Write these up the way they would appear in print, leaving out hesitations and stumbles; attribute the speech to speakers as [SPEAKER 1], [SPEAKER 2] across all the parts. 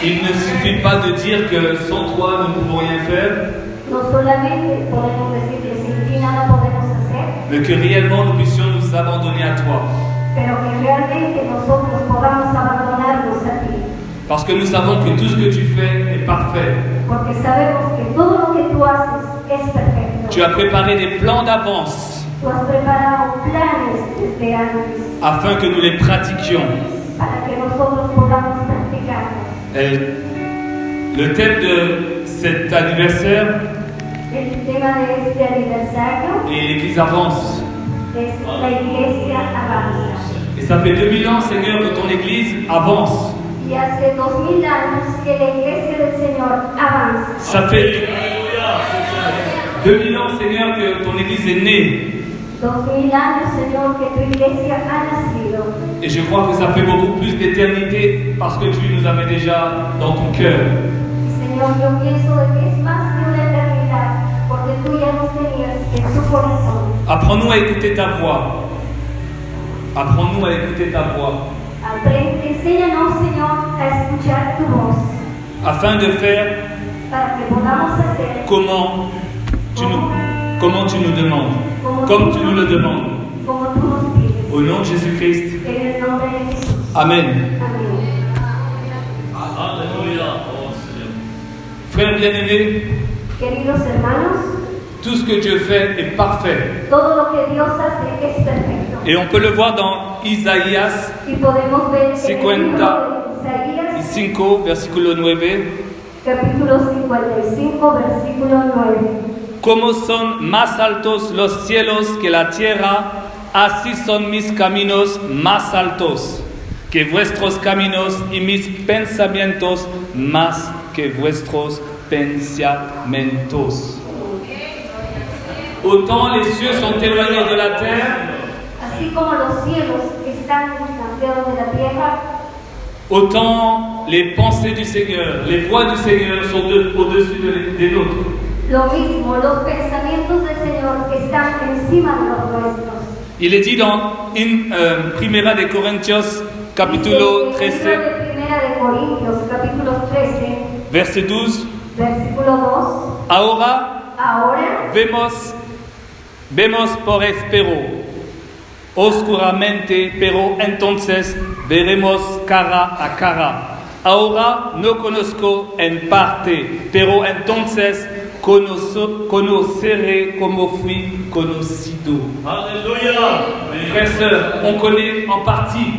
[SPEAKER 1] Il ne suffit pas de dire que sans toi nous ne pouvons rien faire,
[SPEAKER 2] No solamente podemos decir que sin ti nada podemos hacer,
[SPEAKER 1] mais que réellement nous puissions nous abandonner à toi.
[SPEAKER 2] pero que realmente nosotros podamos abandonarnos a ti.
[SPEAKER 1] Parce que nous savons que tout ce que tu fais est parfait.
[SPEAKER 2] Porque sabemos que todo lo que tú haces es perfecto.
[SPEAKER 1] Tu as préparé des plans d'avance
[SPEAKER 2] Tú has preparado planes desde antes
[SPEAKER 1] afin que nous les pratiquions.
[SPEAKER 2] para que nosotros podamos practicarlos.
[SPEAKER 1] Le thème de cet anniversaire
[SPEAKER 2] El tema de este aniversario
[SPEAKER 1] est l'Église avance.
[SPEAKER 2] es la iglesia avanza.
[SPEAKER 1] Et ça fait 2000 ans, Seigneur, que ton Église avance.
[SPEAKER 2] Y hace 2000 años que la iglesia del Señor avanza.
[SPEAKER 1] Ça fait 2000 ans, Seigneur, que ton Église est née.
[SPEAKER 2] 2000 años, Señor, que tu iglesia ha nacido.
[SPEAKER 1] Et je crois que ça fait beaucoup plus d'éternité parce que tu nous as mis déjà dans ton cœur.
[SPEAKER 2] Señor, yo pienso de que es más que una eternidad, porque tú ya nos tenías en tu corazón.
[SPEAKER 1] Apprends-nous à écouter ta voix. Apprends-nous à écouter ta voix.
[SPEAKER 2] Enséñanos, Señor, a escuchar tu voz,
[SPEAKER 1] Afin de faire
[SPEAKER 2] para que podamos hacer
[SPEAKER 1] comment tu nous demandes. Comme tu nous le demandes.
[SPEAKER 2] como tú nos pides.
[SPEAKER 1] Au nom de Jésus-Christ.
[SPEAKER 2] En el nombre de Jesús.
[SPEAKER 1] Amen.
[SPEAKER 2] Amén.
[SPEAKER 3] Alléluia.
[SPEAKER 1] Frères bien-aimés,
[SPEAKER 2] Queridos hermanos,
[SPEAKER 1] tout ce que Dieu fait est parfait.
[SPEAKER 2] todo lo que Dios hace es perfecto.
[SPEAKER 1] Et on peut le voir dans Isaías
[SPEAKER 2] Y podemos ver en el
[SPEAKER 1] 50.
[SPEAKER 2] libro de Isaías,
[SPEAKER 1] 5, versículo 9.
[SPEAKER 2] capítulo 55, versículo 9.
[SPEAKER 1] Como son más altos los cielos que la tierra, así son mis caminos más altos que vuestros caminos y mis pensamientos más que vuestros pensamientos. Autant les cieux sont éloignés de la terre,
[SPEAKER 2] Así como los cielos están distanciados de la tierra,
[SPEAKER 1] autant les pensées du Seigneur, les voies du Seigneur sont au-dessus des nôtres.
[SPEAKER 2] lo mismo, los pensamientos del Señor están encima de los nuestros.
[SPEAKER 1] Il est dit dans Primera de Corintios, capítulo 13,
[SPEAKER 2] En el libro de Primera de Corintios, capítulo 13,
[SPEAKER 1] verset 12.
[SPEAKER 2] versículo 2.
[SPEAKER 1] Ahora vemos por espero, oscuramente, pero entonces veremos cara a cara. Ahora no conozco en parte, pero entonces conoceré como fui conocido.
[SPEAKER 3] Alléluia.
[SPEAKER 1] Frères et sœurs, on connaît en partie.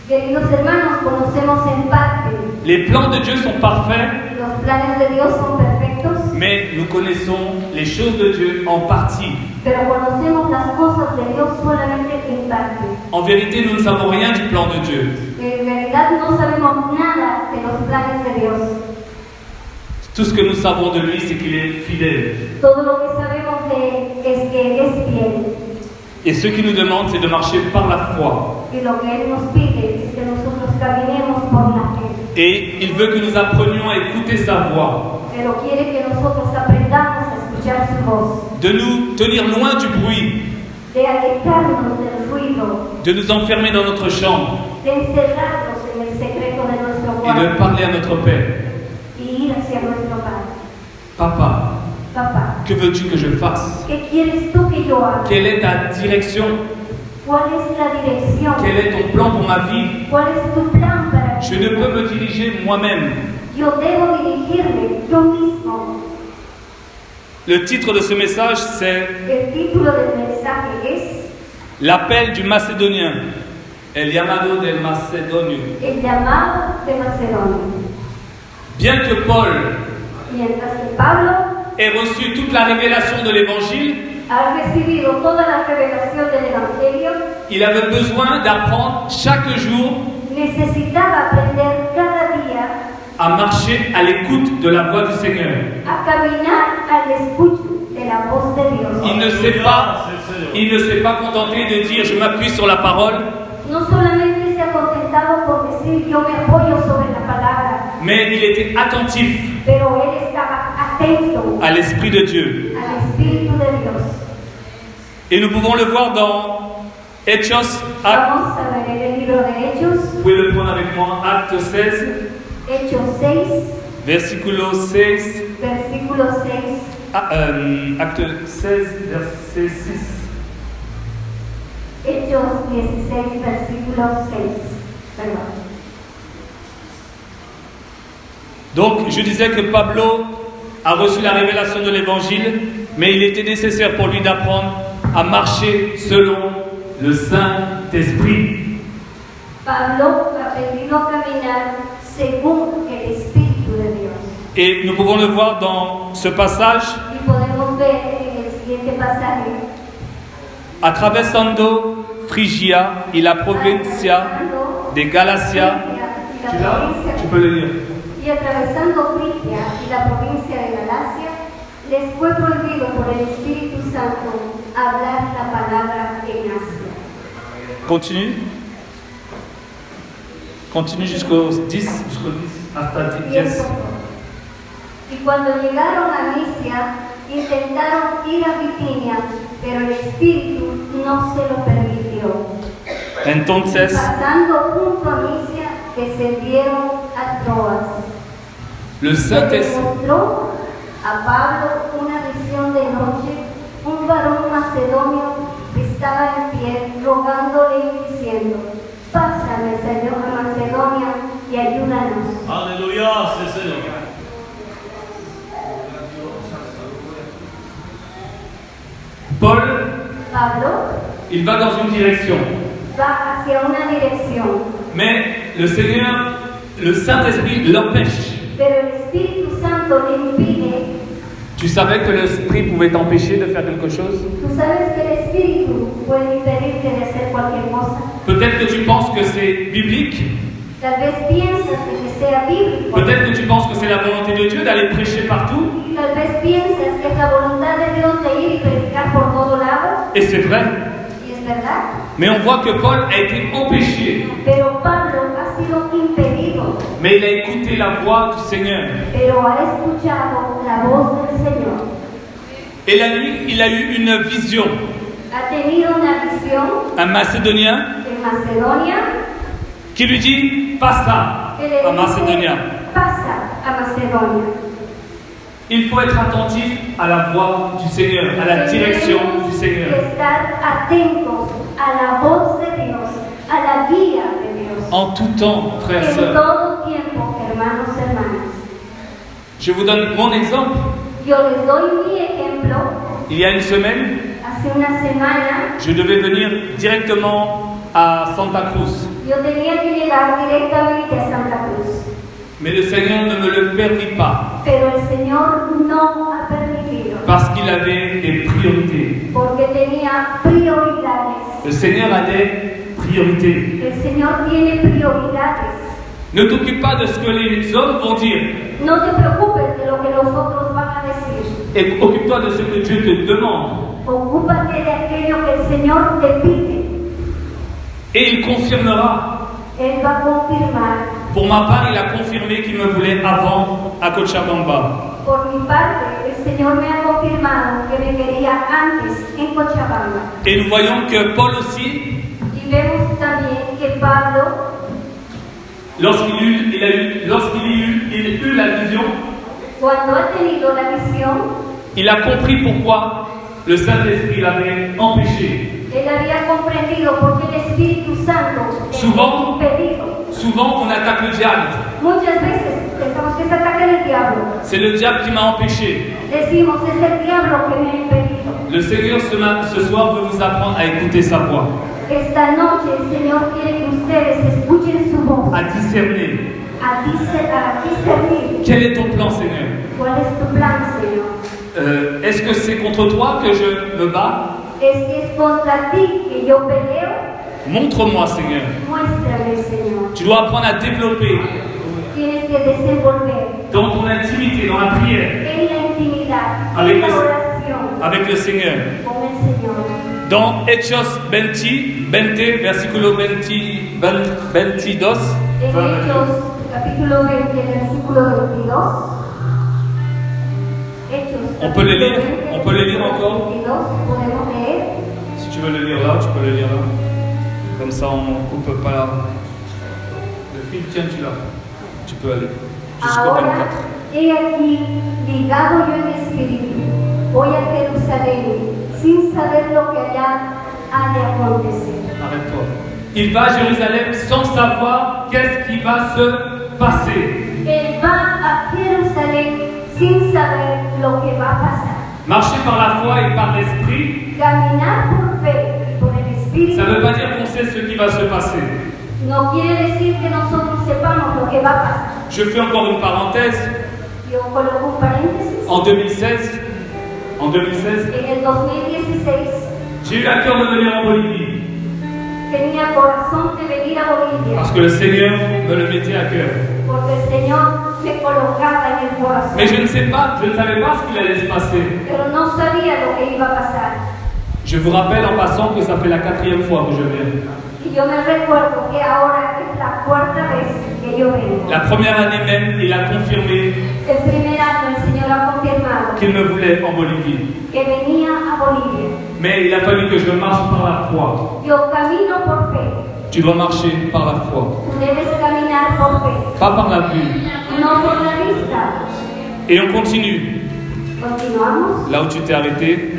[SPEAKER 2] Queridos hermanos, conocemos en parte.
[SPEAKER 1] Les plans de Dieu sont parfaits,
[SPEAKER 2] Los planes de Dios son perfectos,
[SPEAKER 1] mais nous connaissons les choses de Dieu en partie.
[SPEAKER 2] pero conocemos las cosas de Dios solamente en parte.
[SPEAKER 1] En vérité, nous ne savons rien du plan de Dieu.
[SPEAKER 2] En realidad no sabemos nada de los planes de Dios.
[SPEAKER 1] Tout ce que nous savons de lui, c'est qu'il est fidèle.
[SPEAKER 2] Todo lo que sabemos de Él es que Él es fiel.
[SPEAKER 1] Et ce qu'il nous demande, c'est de marcher par la foi.
[SPEAKER 2] Y lo que Él nos pide es que nosotros caminemos por la fe.
[SPEAKER 1] Et il veut que nous apprenions à écouter sa voix,
[SPEAKER 2] Pero quiere que nosotros aprendamos a escuchar su voz,
[SPEAKER 1] de nous tenir loin du bruit,
[SPEAKER 2] de alejarnos del ruido,
[SPEAKER 1] de nous enfermer dans notre chambre
[SPEAKER 2] de encerrarnos en el secreto de nuestro
[SPEAKER 1] et de
[SPEAKER 2] cuarto
[SPEAKER 1] parler à notre Père.
[SPEAKER 2] y ir hacia nuestro Padre.
[SPEAKER 1] Papa,
[SPEAKER 2] Papá,
[SPEAKER 1] que veux-tu que je fasse?
[SPEAKER 2] ¿qué quieres tú que yo haga?
[SPEAKER 1] Quelle est ta direction?
[SPEAKER 2] ¿Cuál es la dirección?
[SPEAKER 1] Quel est ton plan pour ma vie?
[SPEAKER 2] ¿Cuál es tu plan para
[SPEAKER 1] Je
[SPEAKER 2] mí?
[SPEAKER 1] ne peux me diriger moi-même.
[SPEAKER 2] Yo debo dirigirme yo mismo.
[SPEAKER 1] Le titre de ce message, c'est
[SPEAKER 2] El título del mensaje es
[SPEAKER 1] L'appel du Macédonien. El llamado del Macedonio.
[SPEAKER 2] El llamado de Macedonia.
[SPEAKER 1] Bien que Paul
[SPEAKER 2] Mientras que Pablo
[SPEAKER 1] ait reçu toute la révélation de l'Évangile,
[SPEAKER 2] ha recibido toda la revelación del Evangelio,
[SPEAKER 1] il avait besoin d'apprendre chaque jour
[SPEAKER 2] necesitaba aprender cada día
[SPEAKER 1] à marcher à l'écoute de la voix du Seigneur.
[SPEAKER 2] a caminar al escucho de la voz de Dios.
[SPEAKER 1] Il ne s'est pas contenté de dire je m'appuie sur la parole,
[SPEAKER 2] No solamente se ha contentado por decir yo me apoyo sobre la palabra,
[SPEAKER 1] mais il était attentif
[SPEAKER 2] pero él estaba atento
[SPEAKER 1] à l'Esprit de Dieu.
[SPEAKER 2] al Espíritu de Dios.
[SPEAKER 1] Et nous pouvons le voir dans Hechos,
[SPEAKER 2] Vamos a ver en el libro de Hechos,
[SPEAKER 1] vous pouvez le prendre avec moi, Acte 16,
[SPEAKER 2] Hechos 6,
[SPEAKER 1] versículo 6,
[SPEAKER 2] versículo 6.
[SPEAKER 1] acte 16, verset 6.
[SPEAKER 2] Hechos 16, versículo 6. Perdón.
[SPEAKER 1] Donc, je disais que Pablo a reçu la révélation de l'évangile, mais il était nécessaire pour lui d'apprendre à marcher selon le Saint-Esprit.
[SPEAKER 2] Pablo aprendió a caminar según el Espíritu de Dios.
[SPEAKER 1] Et nous pouvons le voir dans ce passage,
[SPEAKER 2] Y podemos ver en el siguiente pasaje.
[SPEAKER 1] atravesando Frigia y la provincia de Galacia. Tu l'as? Tu peux le lire.
[SPEAKER 2] Y atravesando Frigia y la provincia de Galacia, les fue prohibido por el Espíritu Santo hablar la palabra en Asia.
[SPEAKER 1] Continue. Continue jusqu'au 10, hasta 10.
[SPEAKER 2] Y cuando llegaron a Misia, intentaron ir a Bitinia, pero el Espíritu no se lo permitió.
[SPEAKER 1] Entonces,
[SPEAKER 2] Pasando junto a Misia, descendieron a Troas.
[SPEAKER 1] le
[SPEAKER 2] Se
[SPEAKER 1] Saint-Esprit,
[SPEAKER 2] mostró a Pablo una visión de noche, un varón macedonio que estaba en pie, rogándole y diciendo: Pásame, Señor, a Macedonia y ayúdanos.
[SPEAKER 3] Alléluia, c'est Seigneur.
[SPEAKER 1] Paul,
[SPEAKER 2] Pablo
[SPEAKER 1] il va dans une direction.
[SPEAKER 2] va hacia una dirección,
[SPEAKER 1] Mais le Seigneur, le Saint-Esprit l'empêche.
[SPEAKER 2] pero el Espíritu Santo le impide.
[SPEAKER 1] Tu savais que l'Esprit pouvait t'empêcher de faire quelque chose?
[SPEAKER 2] Tú sabes que el Espíritu puede impedirte de hacer cualquier cosa.
[SPEAKER 1] Peut-être que tu penses que c'est biblique.
[SPEAKER 2] Tal vez piensas que sea bíblico.
[SPEAKER 1] Peut-être que tu penses que c'est la volonté de Dieu d'aller prêcher partout.
[SPEAKER 2] Tal vez piensas que es la voluntad de Dios de ir y predicar por todo lado.
[SPEAKER 1] Et c'est vrai.
[SPEAKER 2] Y es verdad.
[SPEAKER 1] Mais on voit que Paul a été empêché.
[SPEAKER 2] Pero Pablo ha sido impedido.
[SPEAKER 1] Mais il a écouté la voix du Seigneur.
[SPEAKER 2] Pero ha escuchado la voz del Señor.
[SPEAKER 1] Et la nuit, il a eu une vision.
[SPEAKER 2] Ha tenido una visión
[SPEAKER 1] Un Macédonien
[SPEAKER 2] en Macedonia
[SPEAKER 1] qui lui dit: Passa
[SPEAKER 2] que le
[SPEAKER 1] à Macédonia.
[SPEAKER 2] dice: Pasa a Macedonia.
[SPEAKER 1] Il faut être attentif à la voix du Seigneur, à la direction du
[SPEAKER 2] Tenemos
[SPEAKER 1] Seigneur.
[SPEAKER 2] que estar atentos a la voz de Dios, a la guía de Dios.
[SPEAKER 1] En tout temps, frères et
[SPEAKER 2] En
[SPEAKER 1] sœurs.
[SPEAKER 2] todo tiempo, hermanos, hermanas.
[SPEAKER 1] Je vous donne mon exemple.
[SPEAKER 2] Yo les doy mi ejemplo.
[SPEAKER 1] Il y a une semaine,
[SPEAKER 2] Hace una semana
[SPEAKER 1] je devais venir directement à Santa Cruz.
[SPEAKER 2] yo tenía que llegar directamente a Santa Cruz,
[SPEAKER 1] Mais le Seigneur ne me le permit pas
[SPEAKER 2] pero el Señor no ha permitido
[SPEAKER 1] parce qu'il avait des priorités.
[SPEAKER 2] porque tenía prioridades.
[SPEAKER 1] Le Seigneur a des priorités.
[SPEAKER 2] El Señor tiene prioridades.
[SPEAKER 1] Ne t'occupe pas de ce que les hommes vont dire
[SPEAKER 2] No te preocupes de lo que los otros van a decir.
[SPEAKER 1] et occupe-toi de ce que Dieu te demande.
[SPEAKER 2] Ocúpate de aquello que el Señor te pide.
[SPEAKER 1] Et il confirmera.
[SPEAKER 2] Él va a confirmar.
[SPEAKER 1] Pour ma part, il a confirmé qu'il me voulait avant à Cochabamba.
[SPEAKER 2] Por mi parte, el Señor me ha confirmado que me quería antes en Cochabamba.
[SPEAKER 1] Et nous voyons que Paul aussi,
[SPEAKER 2] Y vemos también que Pablo,
[SPEAKER 1] lorsqu'il eut la vision,
[SPEAKER 2] cuando ha tenido la visión,
[SPEAKER 1] il a compris pourquoi le Saint-Esprit l'avait empêché.
[SPEAKER 2] él había comprendido por qué el Espíritu Santo le
[SPEAKER 1] Souvent-
[SPEAKER 2] había impedido.
[SPEAKER 1] Souvent, on attaque le diable.
[SPEAKER 2] Muchas veces pensamos que se ataca el diablo.
[SPEAKER 1] C'est le diable qui m'a empêché.
[SPEAKER 2] Decimos, es el diablo que me ha impedido.
[SPEAKER 1] Le Seigneur ce soir veut vous apprendre à écouter sa voix,
[SPEAKER 2] Esta noche el Señor quiere que ustedes escuchen su voz,
[SPEAKER 1] à discerner.
[SPEAKER 2] a discernir.
[SPEAKER 1] Quel est ton plan, Seigneur?
[SPEAKER 2] ¿Cuál es tu plan, Señor?
[SPEAKER 1] Est-ce que c'est contre toi que je me bats?
[SPEAKER 2] ¿Es que es contra ti que yo peleo?
[SPEAKER 1] Montre-moi, Seigneur.
[SPEAKER 2] Muéstrame, Señor.
[SPEAKER 1] Tu dois apprendre à développer
[SPEAKER 2] Tienes que desenvolver
[SPEAKER 1] dans ton intimité, dans la prière,
[SPEAKER 2] en la intimidad,
[SPEAKER 1] Avec
[SPEAKER 2] en la
[SPEAKER 1] le-
[SPEAKER 2] oración
[SPEAKER 1] avec le Seigneur.
[SPEAKER 2] con el Señor.
[SPEAKER 1] Dans Hechos 20, versículo 22.
[SPEAKER 2] En Hechos, capítulo 20, versículo 22. Hechos,
[SPEAKER 1] On peut le lire,
[SPEAKER 2] capítulo 20,
[SPEAKER 1] on peut le lire encore.
[SPEAKER 2] 22, podemos leer.
[SPEAKER 1] Si tu veux le lire là, tu peux le lire là. Comme ça, on ne coupe pas le fil. Tiens, tu l'as. Tu peux aller jusqu'au
[SPEAKER 2] Ahora,
[SPEAKER 1] 24.
[SPEAKER 2] he aquí, ligado yo en espíritu, voy a Jerusalén, sin saber lo que allá ha de acontecer.
[SPEAKER 1] Arrête-toi. Il va à Jérusalem sans savoir qu'est-ce qui va se passer.
[SPEAKER 2] Él va a Jerusalén sin saber lo que va a pasar.
[SPEAKER 1] Marcher par la foi et par l'esprit,
[SPEAKER 2] Caminar por fe y por el espíritu
[SPEAKER 1] ça ne veut pas dire qu'on sait ce qui va se passer.
[SPEAKER 2] no quiere decir que nosotros sepamos lo que va a pasar.
[SPEAKER 1] Je fais encore une parenthèse.
[SPEAKER 2] Yo coloco un paréntesis.
[SPEAKER 1] En 2016,
[SPEAKER 2] En el 2016
[SPEAKER 1] j'ai eu à cœur de venir en Bolivie
[SPEAKER 2] tenía corazón de venir a Bolivia
[SPEAKER 1] parce que le Seigneur me le mettait à cœur.
[SPEAKER 2] porque el Señor me colocaba en el corazón.
[SPEAKER 1] Mais je ne savais pas ce qu'il allait se passer.
[SPEAKER 2] Pero no sabía lo que iba a pasar.
[SPEAKER 1] Je vous rappelle en passant que ça fait la 4e fois que je viens.
[SPEAKER 2] Y yo me recuerdo que ahora es la cuarta vez que yo vengo.
[SPEAKER 1] La première année même, il a confirmé
[SPEAKER 2] El primer año el Señor ha confirmado
[SPEAKER 1] qu'il me voulait en Bolivie.
[SPEAKER 2] que venía a Bolivia.
[SPEAKER 1] Mais il a fallu que je marche par la foi.
[SPEAKER 2] Yo camino por fe.
[SPEAKER 1] Tu dois marcher par la foi,
[SPEAKER 2] Tú debes caminar por fe,
[SPEAKER 1] pas par la vue.
[SPEAKER 2] no por la vista.
[SPEAKER 1] Et on continue.
[SPEAKER 2] Continuamos.
[SPEAKER 1] Là où tu t'es arrêté.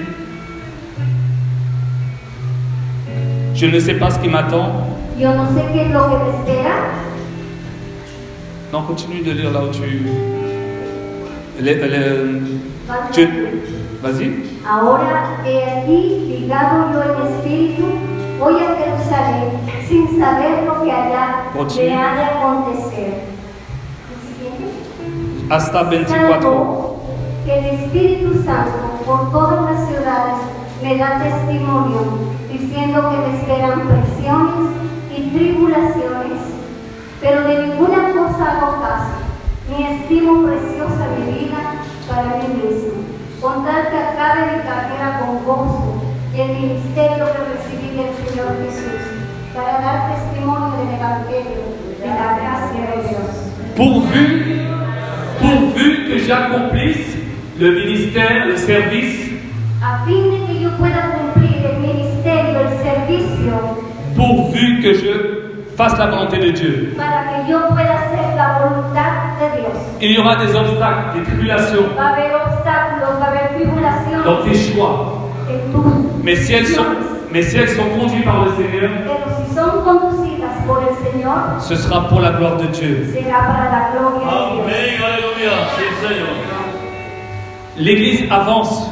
[SPEAKER 1] Je ne sais pas ce qui m'attend.
[SPEAKER 2] Yo no sé qué es lo que me espera.
[SPEAKER 1] Non, continue de lire là où tu... Vas-y.
[SPEAKER 2] Ahora he aquí, ligado yo en espíritu, voy a Jerusalén sin saber lo que allá
[SPEAKER 1] Continue.
[SPEAKER 2] me ha de acontecer. ¿El siguiente?
[SPEAKER 1] Hasta 24.
[SPEAKER 2] Salvo que el Espíritu Santo por todas las ciudades me da testimonio, diciendo que me esperan presiones y tribulaciones, pero de ninguna cosa hago caso, ni estimo preciosa mi vida para mí mismo, con tal que acabe mi carrera con gozo el ministerio que recibí del Señor Jesús, para dar testimonio del Evangelio, de la gracia de Dios.
[SPEAKER 1] Pourvu que j'accomplisse le ministère, le service,
[SPEAKER 2] A fin de que yo pueda cumplir el ministerio, el servicio,
[SPEAKER 1] pourvu que je fasse la volonté de Dieu.
[SPEAKER 2] para que yo pueda hacer la voluntad de Dios.
[SPEAKER 1] Il y aura des obstacles, des tribulations
[SPEAKER 2] Va a haber obstáculos, va a haber tribulaciones
[SPEAKER 1] dans tes choix.
[SPEAKER 2] en tus
[SPEAKER 1] Mais si elles sont conduites par le Seigneur,
[SPEAKER 2] pero si son conducidas por el Señor,
[SPEAKER 1] ce sera pour la gloire de Dieu.
[SPEAKER 2] será para la gloria de Dios.
[SPEAKER 3] Amén, aleluya, sí, Señor.
[SPEAKER 1] L'Église avance,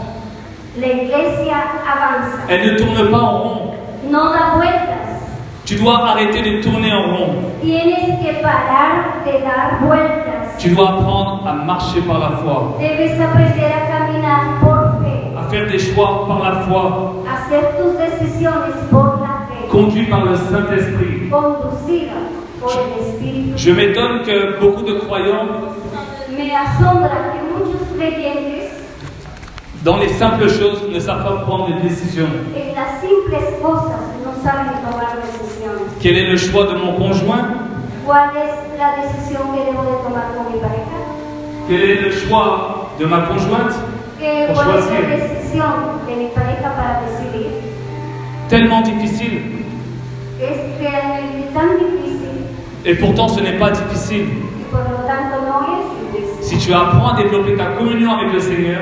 [SPEAKER 2] La iglesia avanza,
[SPEAKER 1] elle ne tourne pas en rond.
[SPEAKER 2] no da vueltas.
[SPEAKER 1] Tu dois arrêter de tourner en rond.
[SPEAKER 2] Tienes que parar de dar vueltas.
[SPEAKER 1] Tu dois apprendre à marcher par la foi,
[SPEAKER 2] Debes aprender a caminar por fe,
[SPEAKER 1] à faire des choix par la foi,
[SPEAKER 2] hacer tus decisiones por la fe,
[SPEAKER 1] conduit par le Saint-Esprit.
[SPEAKER 2] conducida por el Espíritu.
[SPEAKER 1] Je m'étonne que beaucoup de croyants,
[SPEAKER 2] Me asombra que muchos creyentes
[SPEAKER 1] dans les simples choses, ne savent pas prendre des décisions.
[SPEAKER 2] en las simples cosas no saben tomar decisiones.
[SPEAKER 1] Quel est le choix de mon conjoint?
[SPEAKER 2] ¿Cuál es la decisión que debo de tomar con mi pareja?
[SPEAKER 1] Quel est le choix de ma conjointe?
[SPEAKER 2] ¿Cuál es la decisión de mi pareja para decidir?
[SPEAKER 1] Tellement difficile.
[SPEAKER 2] Es realmente tan difícil
[SPEAKER 1] Et pourtant, ce n'est pas difficile.
[SPEAKER 2] y por lo tanto no es difícil.
[SPEAKER 1] Si tu apprends à développer ta communion avec le Seigneur,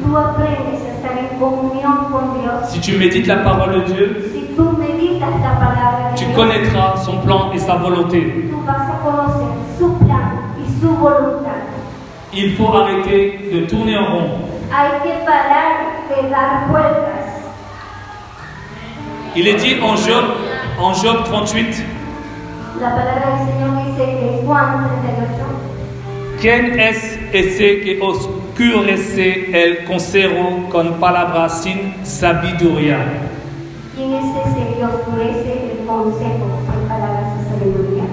[SPEAKER 2] Si tú aprendes a estar en comunión con Dios,
[SPEAKER 1] si tu médites la parole de Dieu,
[SPEAKER 2] si tú meditas la palabra de
[SPEAKER 1] tu
[SPEAKER 2] Dios,
[SPEAKER 1] connaîtras son plan et sa volonté.
[SPEAKER 2] tú vas a conocer su plan y su voluntad.
[SPEAKER 1] Il faut arrêter de tourner en rond.
[SPEAKER 2] Hay que parar de dar vueltas.
[SPEAKER 1] Il est dit en Job 38,
[SPEAKER 2] La palabra del Señor dice en Juan 38,
[SPEAKER 1] ¿Quién es ese que oscurece el consejo con palabras sin sabiduría?
[SPEAKER 2] ¿quién es ese que oscurece el consejo con palabras de sabiduría?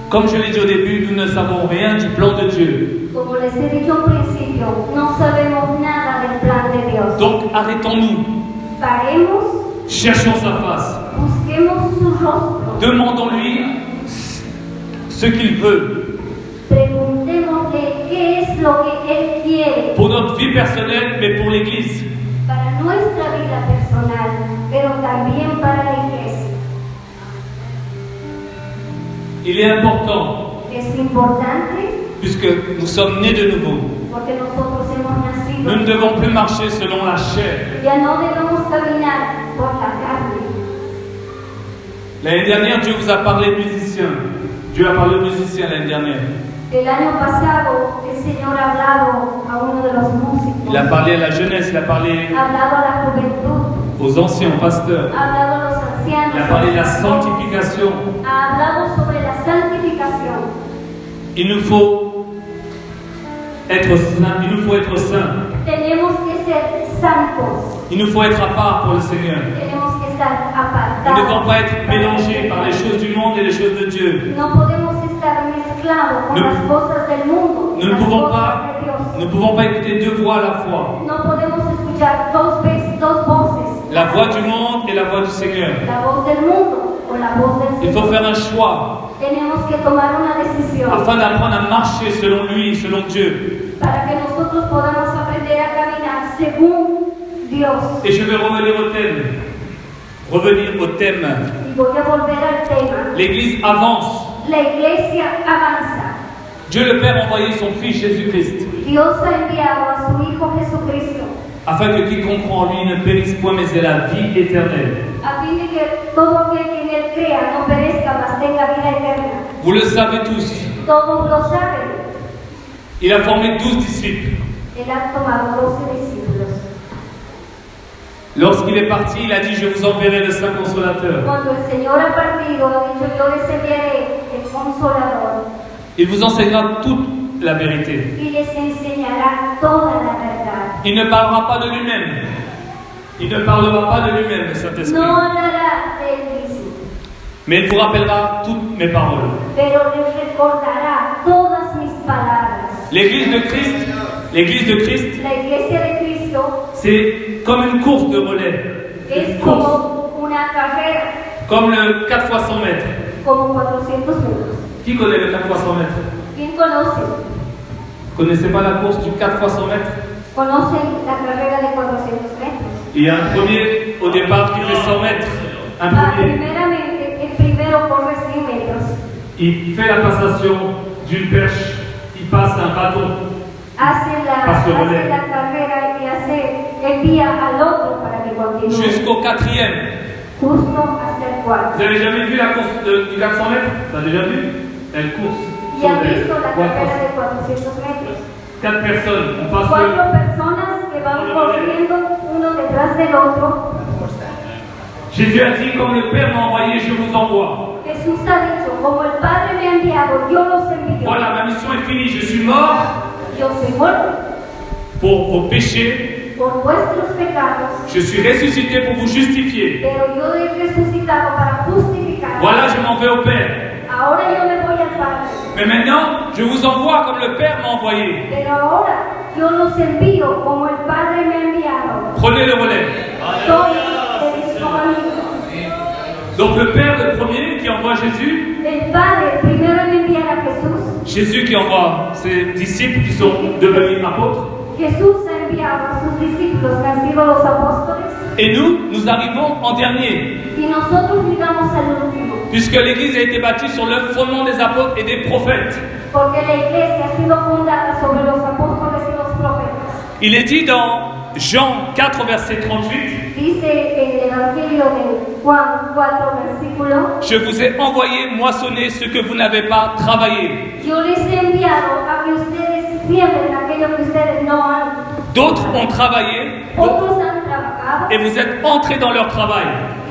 [SPEAKER 1] Comme je l'ai dit au début, nous ne savons rien du plan de Dieu.
[SPEAKER 2] Como les he dicho al principio, no sabemos nada del plan de Dios.
[SPEAKER 1] Donc arrêtons-nous,
[SPEAKER 2] Paremos,
[SPEAKER 1] cherchons sa face,
[SPEAKER 2] busquemos su rostro,
[SPEAKER 1] demandons-lui ce qu'il veut
[SPEAKER 2] preguntémosle qué es lo que Él quiere
[SPEAKER 1] pour notre vie personnelle, mais pour l'Église.
[SPEAKER 2] para nuestra vida personal, pero también para la iglesia.
[SPEAKER 1] Il est important
[SPEAKER 2] Es Es importante
[SPEAKER 1] puisque nous sommes nés de nouveau.
[SPEAKER 2] porque nosotros hemos nacido.
[SPEAKER 1] Nous ne devons plus marcher selon la chair.
[SPEAKER 2] Ya no debemos caminar por la carne.
[SPEAKER 1] L'année dernière, Dieu vous a parlé de musiciens. Dieu a parlé aux musiciens l'année dernière.
[SPEAKER 2] El año pasado el Señor ha hablado a uno de los músicos.
[SPEAKER 1] Il a parlé à la jeunesse, il a parlé
[SPEAKER 2] Ha hablado a la juventud.
[SPEAKER 1] aux anciens, aux pasteurs.
[SPEAKER 2] Ha hablado a los ancianos.
[SPEAKER 1] Il a parlé de la sanctification.
[SPEAKER 2] Ha hablado sobre la santificación.
[SPEAKER 1] Il nous faut être saints. Il nous faut être saints.
[SPEAKER 2] Tenemos que ser santos.
[SPEAKER 1] Il nous faut être à part pour le Seigneur.
[SPEAKER 2] Tenemos que estar
[SPEAKER 1] Nous ne devons
[SPEAKER 2] apartados.
[SPEAKER 1] pas être mélangés par les choses du monde et les choses de Dieu.
[SPEAKER 2] No podemos estar mezclados con
[SPEAKER 1] No-
[SPEAKER 2] las cosas del mundo,
[SPEAKER 1] Nous ne
[SPEAKER 2] las
[SPEAKER 1] pouvons
[SPEAKER 2] cosas
[SPEAKER 1] pas,
[SPEAKER 2] de Dios.
[SPEAKER 1] nous ne pouvons pas écouter deux voix à la fois.
[SPEAKER 2] No podemos escuchar dos voces,
[SPEAKER 1] La voix du monde et la voix du Seigneur.
[SPEAKER 2] la voz del mundo o la voz del
[SPEAKER 1] Il faut
[SPEAKER 2] Señor.
[SPEAKER 1] faire un choix
[SPEAKER 2] Tenemos que tomar una decisión
[SPEAKER 1] afin d'apprendre à marcher selon lui, selon Dieu.
[SPEAKER 2] para que nosotros podamos aprender a caminar según Dios.
[SPEAKER 1] Et je vais revenir au thème. Revenir au thème.
[SPEAKER 2] Y voy a volver al tema.
[SPEAKER 1] L'Église avance.
[SPEAKER 2] La iglesia avanza.
[SPEAKER 1] Dieu le Père a envoyé son Fils Jésus-Christ
[SPEAKER 2] Dios ha enviado a su Hijo Jesucristo
[SPEAKER 1] afin que quiconque croit en lui ne périsse point mais ait la vie éternelle.
[SPEAKER 2] a fin de que todo aquel que en él crea no perezca, mas tenga vida eterna.
[SPEAKER 1] Vous le savez tous.
[SPEAKER 2] Todos lo saben.
[SPEAKER 1] Il a formé 12 disciples.
[SPEAKER 2] Él ha tomado 12 discípulos.
[SPEAKER 1] Lorsqu'il est parti, il a dit, je vous enverrai le Saint Consolateur.
[SPEAKER 2] Cuando el Señor ha partido, ha dicho, yo les enviaré el Consolador
[SPEAKER 1] Il vous enseignera toute la vérité.
[SPEAKER 2] y les enseñará toda la verdad.
[SPEAKER 1] Il ne parlera pas de lui-même. Il ne parlera pas de lui-même, le Saint-Esprit.
[SPEAKER 2] No hablará de él mismo,
[SPEAKER 1] Mais il vous rappellera toutes mes paroles.
[SPEAKER 2] pero les recordará todas mis palabras.
[SPEAKER 1] L'Église de Christ,
[SPEAKER 2] La iglesia de Cristo
[SPEAKER 1] c'est comme une course de relais.
[SPEAKER 2] es
[SPEAKER 1] Une course.
[SPEAKER 2] como una carrera,
[SPEAKER 1] Comme le 4 x 100 mètres.
[SPEAKER 2] como 400 metros.
[SPEAKER 1] Qui connaît le 4 x 100 mètres?
[SPEAKER 2] ¿Quién conoce?
[SPEAKER 1] Vous ne connaissez pas la course du 4 x 100 mètres?
[SPEAKER 2] Conocen la carrera de 400 metros.
[SPEAKER 1] Il y a un premier au départ qui fait 100 mètres. Un premier.
[SPEAKER 2] Primeramente, el primero corre 100 metros.
[SPEAKER 1] Il fait la passation d'une perche. Il passe un bâton.
[SPEAKER 2] Hace
[SPEAKER 1] Paso relais.
[SPEAKER 2] la carrera y envía al otro para que continúe.
[SPEAKER 1] Jusqu'au 4e.
[SPEAKER 2] Justo hasta el cuarto.
[SPEAKER 1] Vous avez jamais vu la course du 400 mètres? T'as déjà vu? Elle course.
[SPEAKER 2] Y han
[SPEAKER 1] Sur les
[SPEAKER 2] visto la
[SPEAKER 1] quatre
[SPEAKER 2] carrera de 400 metros.
[SPEAKER 1] 4 personnes. On passe
[SPEAKER 2] Cuatro personas que van corriendo uno detrás del otro.
[SPEAKER 1] Jésus a dit, comme le Père m'a envoyé, je vous envoie.
[SPEAKER 2] Jesús ha dicho, como el Padre me ha enviado, yo los envío.
[SPEAKER 1] Voilà, ma mission est finie. Je suis mort
[SPEAKER 2] Yo soy muerto
[SPEAKER 1] pour vos péchés.
[SPEAKER 2] por vuestros pecados,
[SPEAKER 1] Je suis ressuscité pour vous justifier.
[SPEAKER 2] pero yo he resucitado para justificar.
[SPEAKER 1] Voilà, je m'en vais au Père.
[SPEAKER 2] Ahora yo me voy al Padre.
[SPEAKER 1] Mais maintenant, je vous envoie comme le Père m'a envoyé.
[SPEAKER 2] Pero ahora yo los envío como el Padre me ha enviado.
[SPEAKER 1] Prenez le relais.
[SPEAKER 2] Todos eres como amigos.
[SPEAKER 1] Donc le Père, le premier, qui envoie Jésus.
[SPEAKER 2] El Padre primero en enviar a Jesús.
[SPEAKER 1] Jésus qui envoie ses disciples qui sont devenus apôtres.
[SPEAKER 2] Jesús ha enviado a sus discípulos que han sido los apóstoles.
[SPEAKER 1] Et nous arrivons en dernier.
[SPEAKER 2] Y nosotros llegamos al último.
[SPEAKER 1] Puisque l'Église a été bâtie sur le fondement des apôtres et des prophètes.
[SPEAKER 2] Porque la iglesia ha sido fundada sobre los apóstoles y los profetas.
[SPEAKER 1] Il est dit dans Jean 4, verset 38,
[SPEAKER 2] Dice en el Evangelio de Juan 4, versículo,
[SPEAKER 1] je vous ai envoyé moissonner ce que vous n'avez pas travaillé.
[SPEAKER 2] yo les he enviado a que ustedes siembren aquello que ustedes no han.
[SPEAKER 1] D'autres ont travaillé
[SPEAKER 2] Otros han trabajado
[SPEAKER 1] et vous êtes entrés dans leur travail.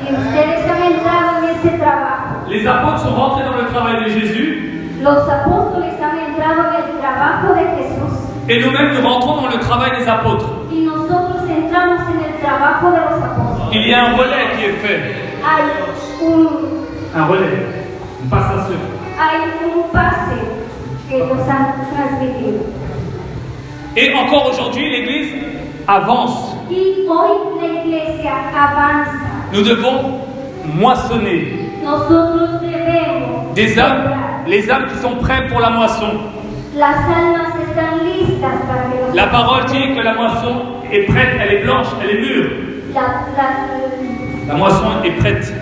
[SPEAKER 2] y ustedes han entrado en ese trabajo.
[SPEAKER 1] Les apôtres sont rentrés dans le travail de Jésus
[SPEAKER 2] Los apóstoles han entrado en el trabajo de Jesús
[SPEAKER 1] et nous-mêmes nous rentrons dans le travail des apôtres.
[SPEAKER 2] y nosotros entramos en el trabajo de los apóstoles.
[SPEAKER 1] Il y a un relais qui est fait. Un relais, une passation.
[SPEAKER 2] Hay un pase que nos han transmitido.
[SPEAKER 1] Et encore aujourd'hui, l'Église avance.
[SPEAKER 2] Y hoy la iglesia avanza.
[SPEAKER 1] Nous devons moissonner
[SPEAKER 2] Nosotros debemos
[SPEAKER 1] des âmes,
[SPEAKER 2] sembrar.
[SPEAKER 1] les âmes qui sont prêtes pour la moisson.
[SPEAKER 2] Las almas están listas para que los
[SPEAKER 1] La parole dit que la moisson est prête, elle est blanche, elle est mûre. La moisson est prête.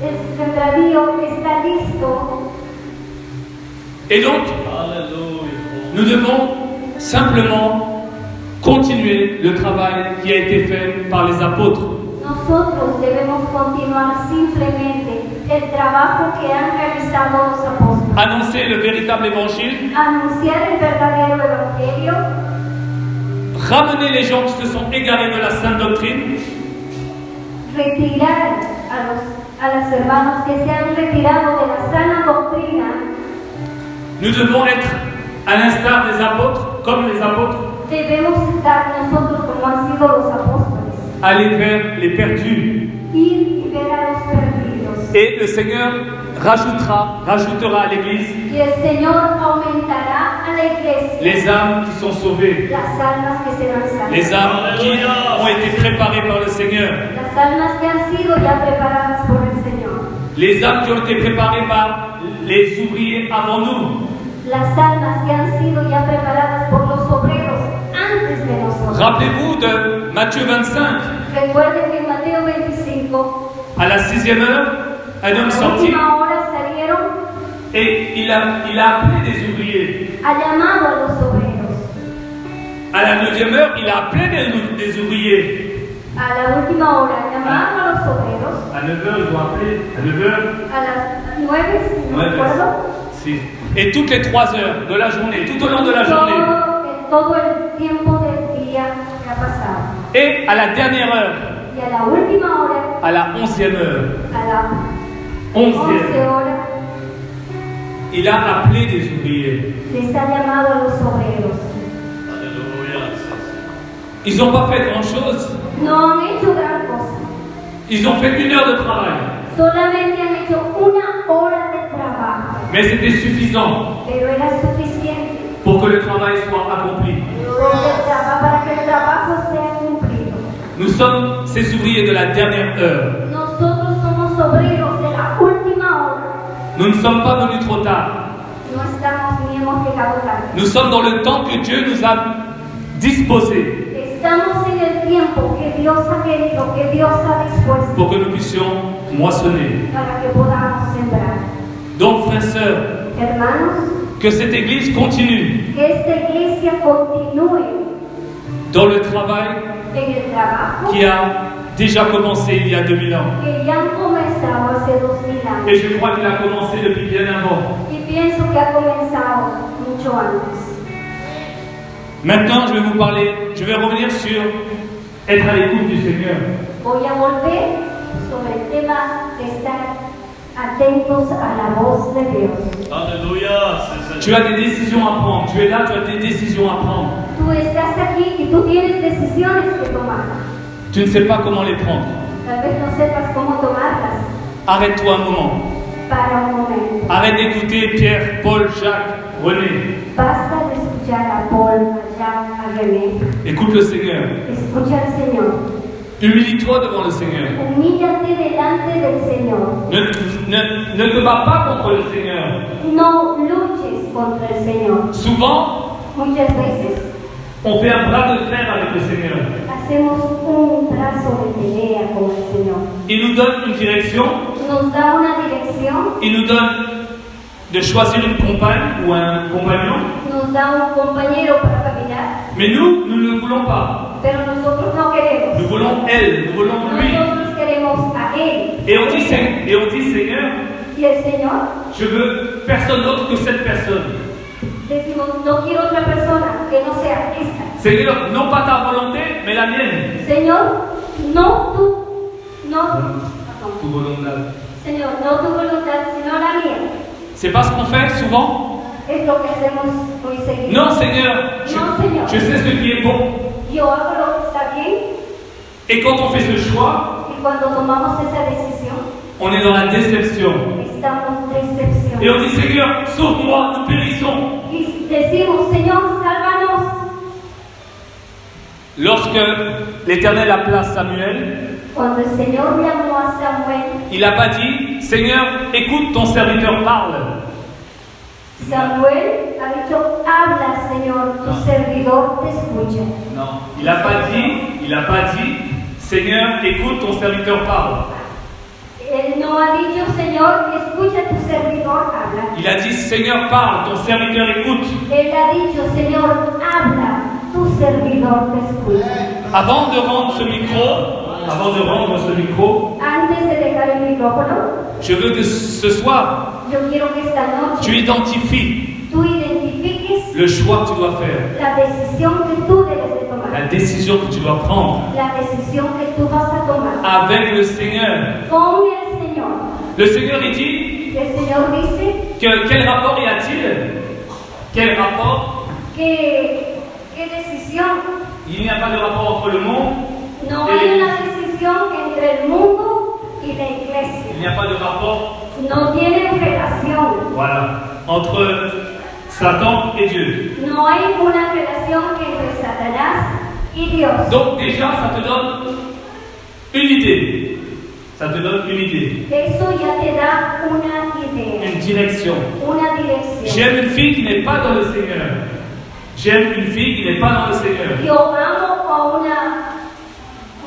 [SPEAKER 2] el sembradío está listo.
[SPEAKER 1] Et donc,
[SPEAKER 3] Alléluia.
[SPEAKER 1] nous devons simplement continuer le travail qui a été fait par les apôtres.
[SPEAKER 2] Nosotros debemos continuar simplemente el trabajo que han realizado los apóstoles.
[SPEAKER 1] Annoncer le véritable évangile,
[SPEAKER 2] Anunciar el verdadero evangelio,
[SPEAKER 1] ramener les gens qui se sont égarés de la sainte doctrine,
[SPEAKER 2] retirar a los hermanos que se han retirado de la sana doctrina.
[SPEAKER 1] nous devons être à l'instar des apôtres, comme les apôtres,
[SPEAKER 2] Debemos estar nosotros como han sido los apóstoles,
[SPEAKER 1] aller vers les perdus.
[SPEAKER 2] ir y ver a los perdidos.
[SPEAKER 1] Et le Seigneur rajoutera à l'Église
[SPEAKER 2] Y el Señor aumentará a la iglesia
[SPEAKER 1] les âmes qui sont sauvées,
[SPEAKER 2] las almas que serán salvas,
[SPEAKER 1] les âmes qui ont été préparées par le Seigneur,
[SPEAKER 2] las almas que han sido ya preparadas por el Señor,
[SPEAKER 1] les âmes qui ont été préparées par les ouvriers avant nous.
[SPEAKER 2] las almas que han sido ya preparadas por los obreros antes de nosotros.
[SPEAKER 1] Rappelez-vous de Matthieu 25.
[SPEAKER 2] Recuerden que en Mateo 25,
[SPEAKER 1] À la 6e heure, un
[SPEAKER 2] a
[SPEAKER 1] homme
[SPEAKER 2] la
[SPEAKER 1] sortit
[SPEAKER 2] última hora salieron,
[SPEAKER 1] et il a appelé des ouvriers.
[SPEAKER 2] ha llamado a los obreros.
[SPEAKER 1] À la 9e heure, il a appelé des ouvriers.
[SPEAKER 2] A la última hora llamaron a los obreros.
[SPEAKER 1] À 9h, ils ont appelé. À 9h,
[SPEAKER 2] A las 9, no me acuerdo.
[SPEAKER 1] si. Et toutes les 3 heures de la journée, tout au long de la journée.
[SPEAKER 2] Todo el tiempo del día que ha pasado.
[SPEAKER 1] Et à la dernière heure,
[SPEAKER 2] Y a la última hora,
[SPEAKER 1] à la 11e heure,
[SPEAKER 2] a la
[SPEAKER 1] 11e,
[SPEAKER 2] 11 horas,
[SPEAKER 1] il a appelé des ouvriers.
[SPEAKER 2] les ha llamado a los obreros.
[SPEAKER 3] Alléluia.
[SPEAKER 1] Ils n'ont pas fait grand-chose.
[SPEAKER 2] No han hecho gran cosa.
[SPEAKER 1] Ils ont fait 1 heure de travail.
[SPEAKER 2] Solamente han hecho una hora de trabajo.
[SPEAKER 1] Mais c'était suffisant
[SPEAKER 2] Pero era suficiente
[SPEAKER 1] pour que le travail soit accompli.
[SPEAKER 2] para que el trabajo sea cumplido.
[SPEAKER 1] Nous sommes ces ouvriers de la dernière heure.
[SPEAKER 2] Nosotros somos obreros de la última hora.
[SPEAKER 1] Nous ne sommes pas venus trop tard.
[SPEAKER 2] No estamos ni hemos llegado tarde.
[SPEAKER 1] Nous sommes dans le temps que Dieu nous a disposé
[SPEAKER 2] Estamos en el tiempo que Dios ha querido, que Dios ha dispuesto
[SPEAKER 1] pour que nous puissions moissonner.
[SPEAKER 2] para que podamos sembrar.
[SPEAKER 1] Donc, frères et sœurs,
[SPEAKER 2] Hermanos,
[SPEAKER 1] que cette Église continue
[SPEAKER 2] que esta iglesia continúe
[SPEAKER 1] dans le travail
[SPEAKER 2] en el trabajo
[SPEAKER 1] qui a déjà commencé il y a 2000 ans.
[SPEAKER 2] que ya han comenzado hace 2000
[SPEAKER 1] Et
[SPEAKER 2] años.
[SPEAKER 1] je crois qu'il a commencé depuis bien avant.
[SPEAKER 2] Y pienso que ha comenzado mucho antes.
[SPEAKER 1] Maintenant, je vais revenir sur être à l'écoute du Seigneur.
[SPEAKER 2] Voy a volver sobre el tema de estar atentos a la voz de Dios.
[SPEAKER 3] Alléluia. C'est
[SPEAKER 1] Tu as des décisions à prendre. Tu es là, tu as des décisions à prendre.
[SPEAKER 2] Tú estás aquí y tú tienes decisiones que tomar.
[SPEAKER 1] Tu ne sais pas comment les prendre.
[SPEAKER 2] Tal vez no sepas cómo tomarlas.
[SPEAKER 1] Arrête-toi un moment.
[SPEAKER 2] Para un momento.
[SPEAKER 1] Arrête d'écouter Pierre, Paul, Jacques, René.
[SPEAKER 2] Basta de escuchar a Paul, a Jacques, a René.
[SPEAKER 1] Écoute le Seigneur.
[SPEAKER 2] Escucha al Señor.
[SPEAKER 1] Humilie-toi devant le Seigneur.
[SPEAKER 2] Humíllate delante del Señor.
[SPEAKER 1] Ne te bats pas contre le Seigneur.
[SPEAKER 2] No luches contra el Señor.
[SPEAKER 1] Souvent,
[SPEAKER 2] Muchas veces
[SPEAKER 1] on fait un bras de fer avec le Seigneur.
[SPEAKER 2] hacemos un brazo de pelea con el Señor.
[SPEAKER 1] Il nous donne une direction.
[SPEAKER 2] Nos da una dirección,
[SPEAKER 1] Il nous donne de choisir une compagne ou un compagnon.
[SPEAKER 2] nos da un compañero para caminar,
[SPEAKER 1] Mais nous ne le voulons pas.
[SPEAKER 2] pero nosotros no queremos.
[SPEAKER 1] Nous voulons elle, nous voulons lui.
[SPEAKER 2] Nosotros queremos a Él.
[SPEAKER 1] Et on dit Seigneur,
[SPEAKER 2] Y el Señor,
[SPEAKER 1] je veux personne d'autre que cette personne.
[SPEAKER 2] decimos, no quiero otra persona que no sea esta.
[SPEAKER 1] Seigneur, non pas ta volonté, mais la mienne.
[SPEAKER 2] Señor, no perdón.
[SPEAKER 1] Tu volonté.
[SPEAKER 2] Señor, no tu voluntad, sino la mía.
[SPEAKER 1] C'est pas ce qu'on fait souvent?
[SPEAKER 2] Es lo que hacemos muy seguido.
[SPEAKER 1] Non, Seigneur,
[SPEAKER 2] Non, Seigneur.
[SPEAKER 1] je sais ce qui est bon.
[SPEAKER 2] Yo hago lo que está bien
[SPEAKER 1] Et quand on fait ce choix,
[SPEAKER 2] y cuando tomamos esa decisión,
[SPEAKER 1] on est dans la déception.
[SPEAKER 2] estamos decepcionados.
[SPEAKER 1] Et on dit Seigneur, sauve-moi, nous périssons.
[SPEAKER 2] Y decimos, Señor, sálvanos.
[SPEAKER 1] Lorsque l'Éternel appela Samuel,
[SPEAKER 2] Cuando el Señor llamó a Samuel,
[SPEAKER 1] il n'a pas dit Seigneur, écoute, ton serviteur parle.
[SPEAKER 2] Samuel ha dicho, habla, Señor, tu servidor te escucha.
[SPEAKER 1] Non, il n'a pas dit Seigneur, écoute, ton serviteur parle.
[SPEAKER 2] Él no ha dicho, Señor, escucha, tu servidor habla.
[SPEAKER 1] Il a dit, Seigneur, parle, ton serviteur écoute.
[SPEAKER 2] Él ha dicho, Señor, habla, tu servidor te escucha.
[SPEAKER 1] Avant de rendre ce micro,
[SPEAKER 2] Antes de dejar el micrófono,
[SPEAKER 1] je veux que ce soir,
[SPEAKER 2] yo quiero que esta noche
[SPEAKER 1] tu identifies
[SPEAKER 2] tú identifiques
[SPEAKER 1] le choix que tu dois faire,
[SPEAKER 2] la decisión que tú debes de tomar,
[SPEAKER 1] la décision que tu dois prendre
[SPEAKER 2] la decisión que tú vas a tomar
[SPEAKER 1] avec le Seigneur.
[SPEAKER 2] con el Señor.
[SPEAKER 1] Le Seigneur, il dit,
[SPEAKER 2] El Señor dice
[SPEAKER 1] quel rapport y a-t-il? Quel rapport?
[SPEAKER 2] ¿Qué decisión?
[SPEAKER 1] Il n'y a pas de rapport entre le monde
[SPEAKER 2] No
[SPEAKER 1] et
[SPEAKER 2] hay
[SPEAKER 1] l'Église.
[SPEAKER 2] una decisión entre el mundo y la iglesia.
[SPEAKER 1] Il n'y a pas de rapport,
[SPEAKER 2] No tienen relación.
[SPEAKER 1] voilà, entre Satan et Dieu.
[SPEAKER 2] No hay una relación entre Satanás y Dios.
[SPEAKER 1] Donc déjà, ça te donne une idée. Ça te donne une idée,
[SPEAKER 2] Eso ya te da una idea,
[SPEAKER 1] une direction.
[SPEAKER 2] una dirección.
[SPEAKER 1] J'aime une fille qui n'est pas dans le Seigneur. J'aime une fille qui n'est pas dans le Seigneur.
[SPEAKER 2] Yo amo a una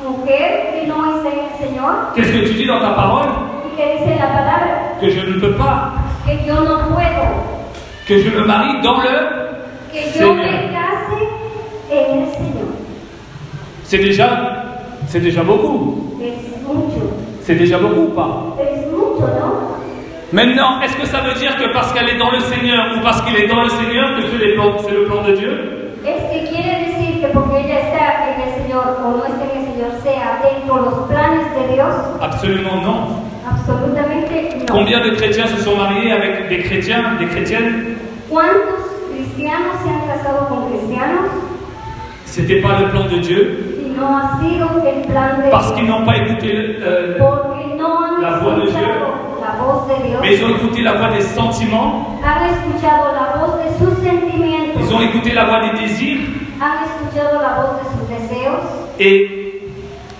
[SPEAKER 2] mujer que no está en el Señor.
[SPEAKER 1] Qu'est-ce que tu dis dans ta parole?
[SPEAKER 2] ¿Y qué dice la palabra?
[SPEAKER 1] Que je ne peux pas.
[SPEAKER 2] Que yo no puedo.
[SPEAKER 1] Que je me marie dans le
[SPEAKER 2] Que yo
[SPEAKER 1] Seigneur.
[SPEAKER 2] me case en el Señor.
[SPEAKER 1] C'est déjà beaucoup.
[SPEAKER 2] Es mucho.
[SPEAKER 1] C'est déjà beaucoup ou pas?
[SPEAKER 2] Es mucho, ¿no?
[SPEAKER 1] Maintenant, est-ce que ça veut dire que parce qu'elle est dans le Seigneur ou parce qu'il est dans le Seigneur que c'est le plan de Dieu?
[SPEAKER 2] Es que quiere decir que porque ella está en el Señor o no está en el Señor sea dentro de los planes de Dios.
[SPEAKER 1] Absolument non.
[SPEAKER 2] Absolutamente no.
[SPEAKER 1] Combien de chrétiens se sont mariés avec des chrétiens, des chrétiennes?
[SPEAKER 2] ¿Cuántos cristianos se han casado con cristianos
[SPEAKER 1] C'était pas le plan de Dieu
[SPEAKER 2] y no ha sido el plan de
[SPEAKER 1] parce
[SPEAKER 2] Dios?
[SPEAKER 1] qu'ils n'ont pas écouté,
[SPEAKER 2] Porque no han
[SPEAKER 1] la voix de
[SPEAKER 2] escuchado la voz de Dios.
[SPEAKER 1] mais ils ont écouté la voix des sentiments,
[SPEAKER 2] Han escuchado la voz de sus sentimientos.
[SPEAKER 1] ils ont écouté la voix des désirs
[SPEAKER 2] Han escuchado la voz de sus deseos
[SPEAKER 1] et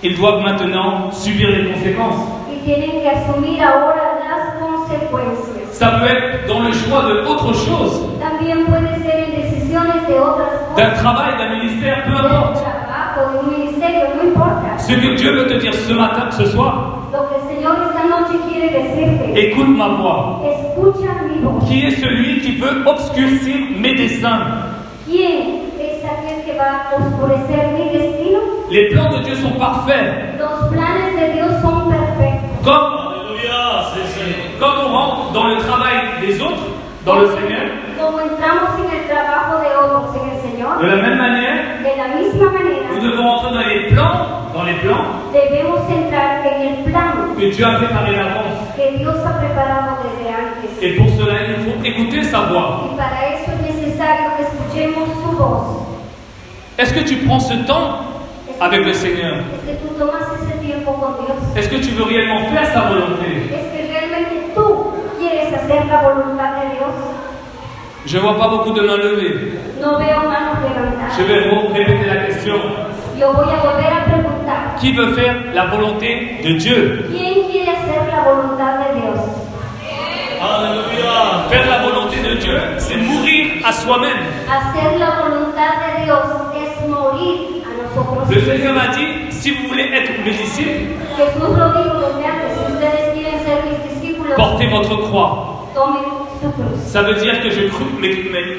[SPEAKER 1] ils doivent maintenant subir les conséquences.
[SPEAKER 2] y tienen que asumir ahora las consecuencias.
[SPEAKER 1] Ça peut être dans le choix de autre chose,
[SPEAKER 2] También puede ser en decisiones de otras
[SPEAKER 1] d'un
[SPEAKER 2] cosas.
[SPEAKER 1] travail, d'un ministère, peu
[SPEAKER 2] De un
[SPEAKER 1] importe.
[SPEAKER 2] trabajo, de un ministerio, no importa.
[SPEAKER 1] Ce que Dieu veut te dire ce matin, ce soir,
[SPEAKER 2] Lo que el Señor esta noche quiere decirte,
[SPEAKER 1] écoute ma voix.
[SPEAKER 2] escucha mi voz.
[SPEAKER 1] Qui est celui qui veut obscurcir mes desseins?
[SPEAKER 2] ¿Quién es aquel que va a oscurecer mi destino?
[SPEAKER 1] Les plans de Dieu sont parfaits.
[SPEAKER 2] Los planes de Dios son perfectos.
[SPEAKER 3] Alléluia, c'est Seigneur.
[SPEAKER 1] Comme on rentre dans le travail des autres, dans le Seigneur,
[SPEAKER 2] Como entramos en el trabajo de otros en el Señor,
[SPEAKER 1] de la même manière,
[SPEAKER 2] de la misma
[SPEAKER 1] nous
[SPEAKER 2] manera
[SPEAKER 1] devons entrer dans les plans
[SPEAKER 2] debemos entrar en el plan
[SPEAKER 1] que Dieu a préparé d'avance.
[SPEAKER 2] que Dios ha preparado desde antes.
[SPEAKER 1] Et pour cela, il faut écouter sa voix.
[SPEAKER 2] Y para eso es necesario que escuchemos su voz.
[SPEAKER 1] Est-ce que tu prends ce temps avec le Seigneur?
[SPEAKER 2] Es que tú tomas ese tiempo con Dios.
[SPEAKER 1] Est-ce que tu veux réellement faire sa volonté?
[SPEAKER 2] Es que realmente tú quieres hacer la voluntad de Dios.
[SPEAKER 1] Je ne vois pas beaucoup de mains levées.
[SPEAKER 2] No veo manos levantadas.
[SPEAKER 1] Je vais répéter la question.
[SPEAKER 2] Yo voy a volver a preguntar.
[SPEAKER 1] Qui veut faire la volonté de Dieu?
[SPEAKER 2] ¿Quién quiere hacer la voluntad de Dios?
[SPEAKER 3] Alléluia.
[SPEAKER 1] Faire la volonté de Dieu, c'est mourir à soi-même.
[SPEAKER 2] Hacer la voluntad de Dios es morir a nosotros.
[SPEAKER 1] Le Seigneur m'a dit, si vous voulez être mes disciples,
[SPEAKER 2] Jesús lo dijo desde antes. Si ustedes quieren ser mis discípulos,
[SPEAKER 1] portez votre croix.
[SPEAKER 2] tomen su cruz.
[SPEAKER 1] Ça veut dire que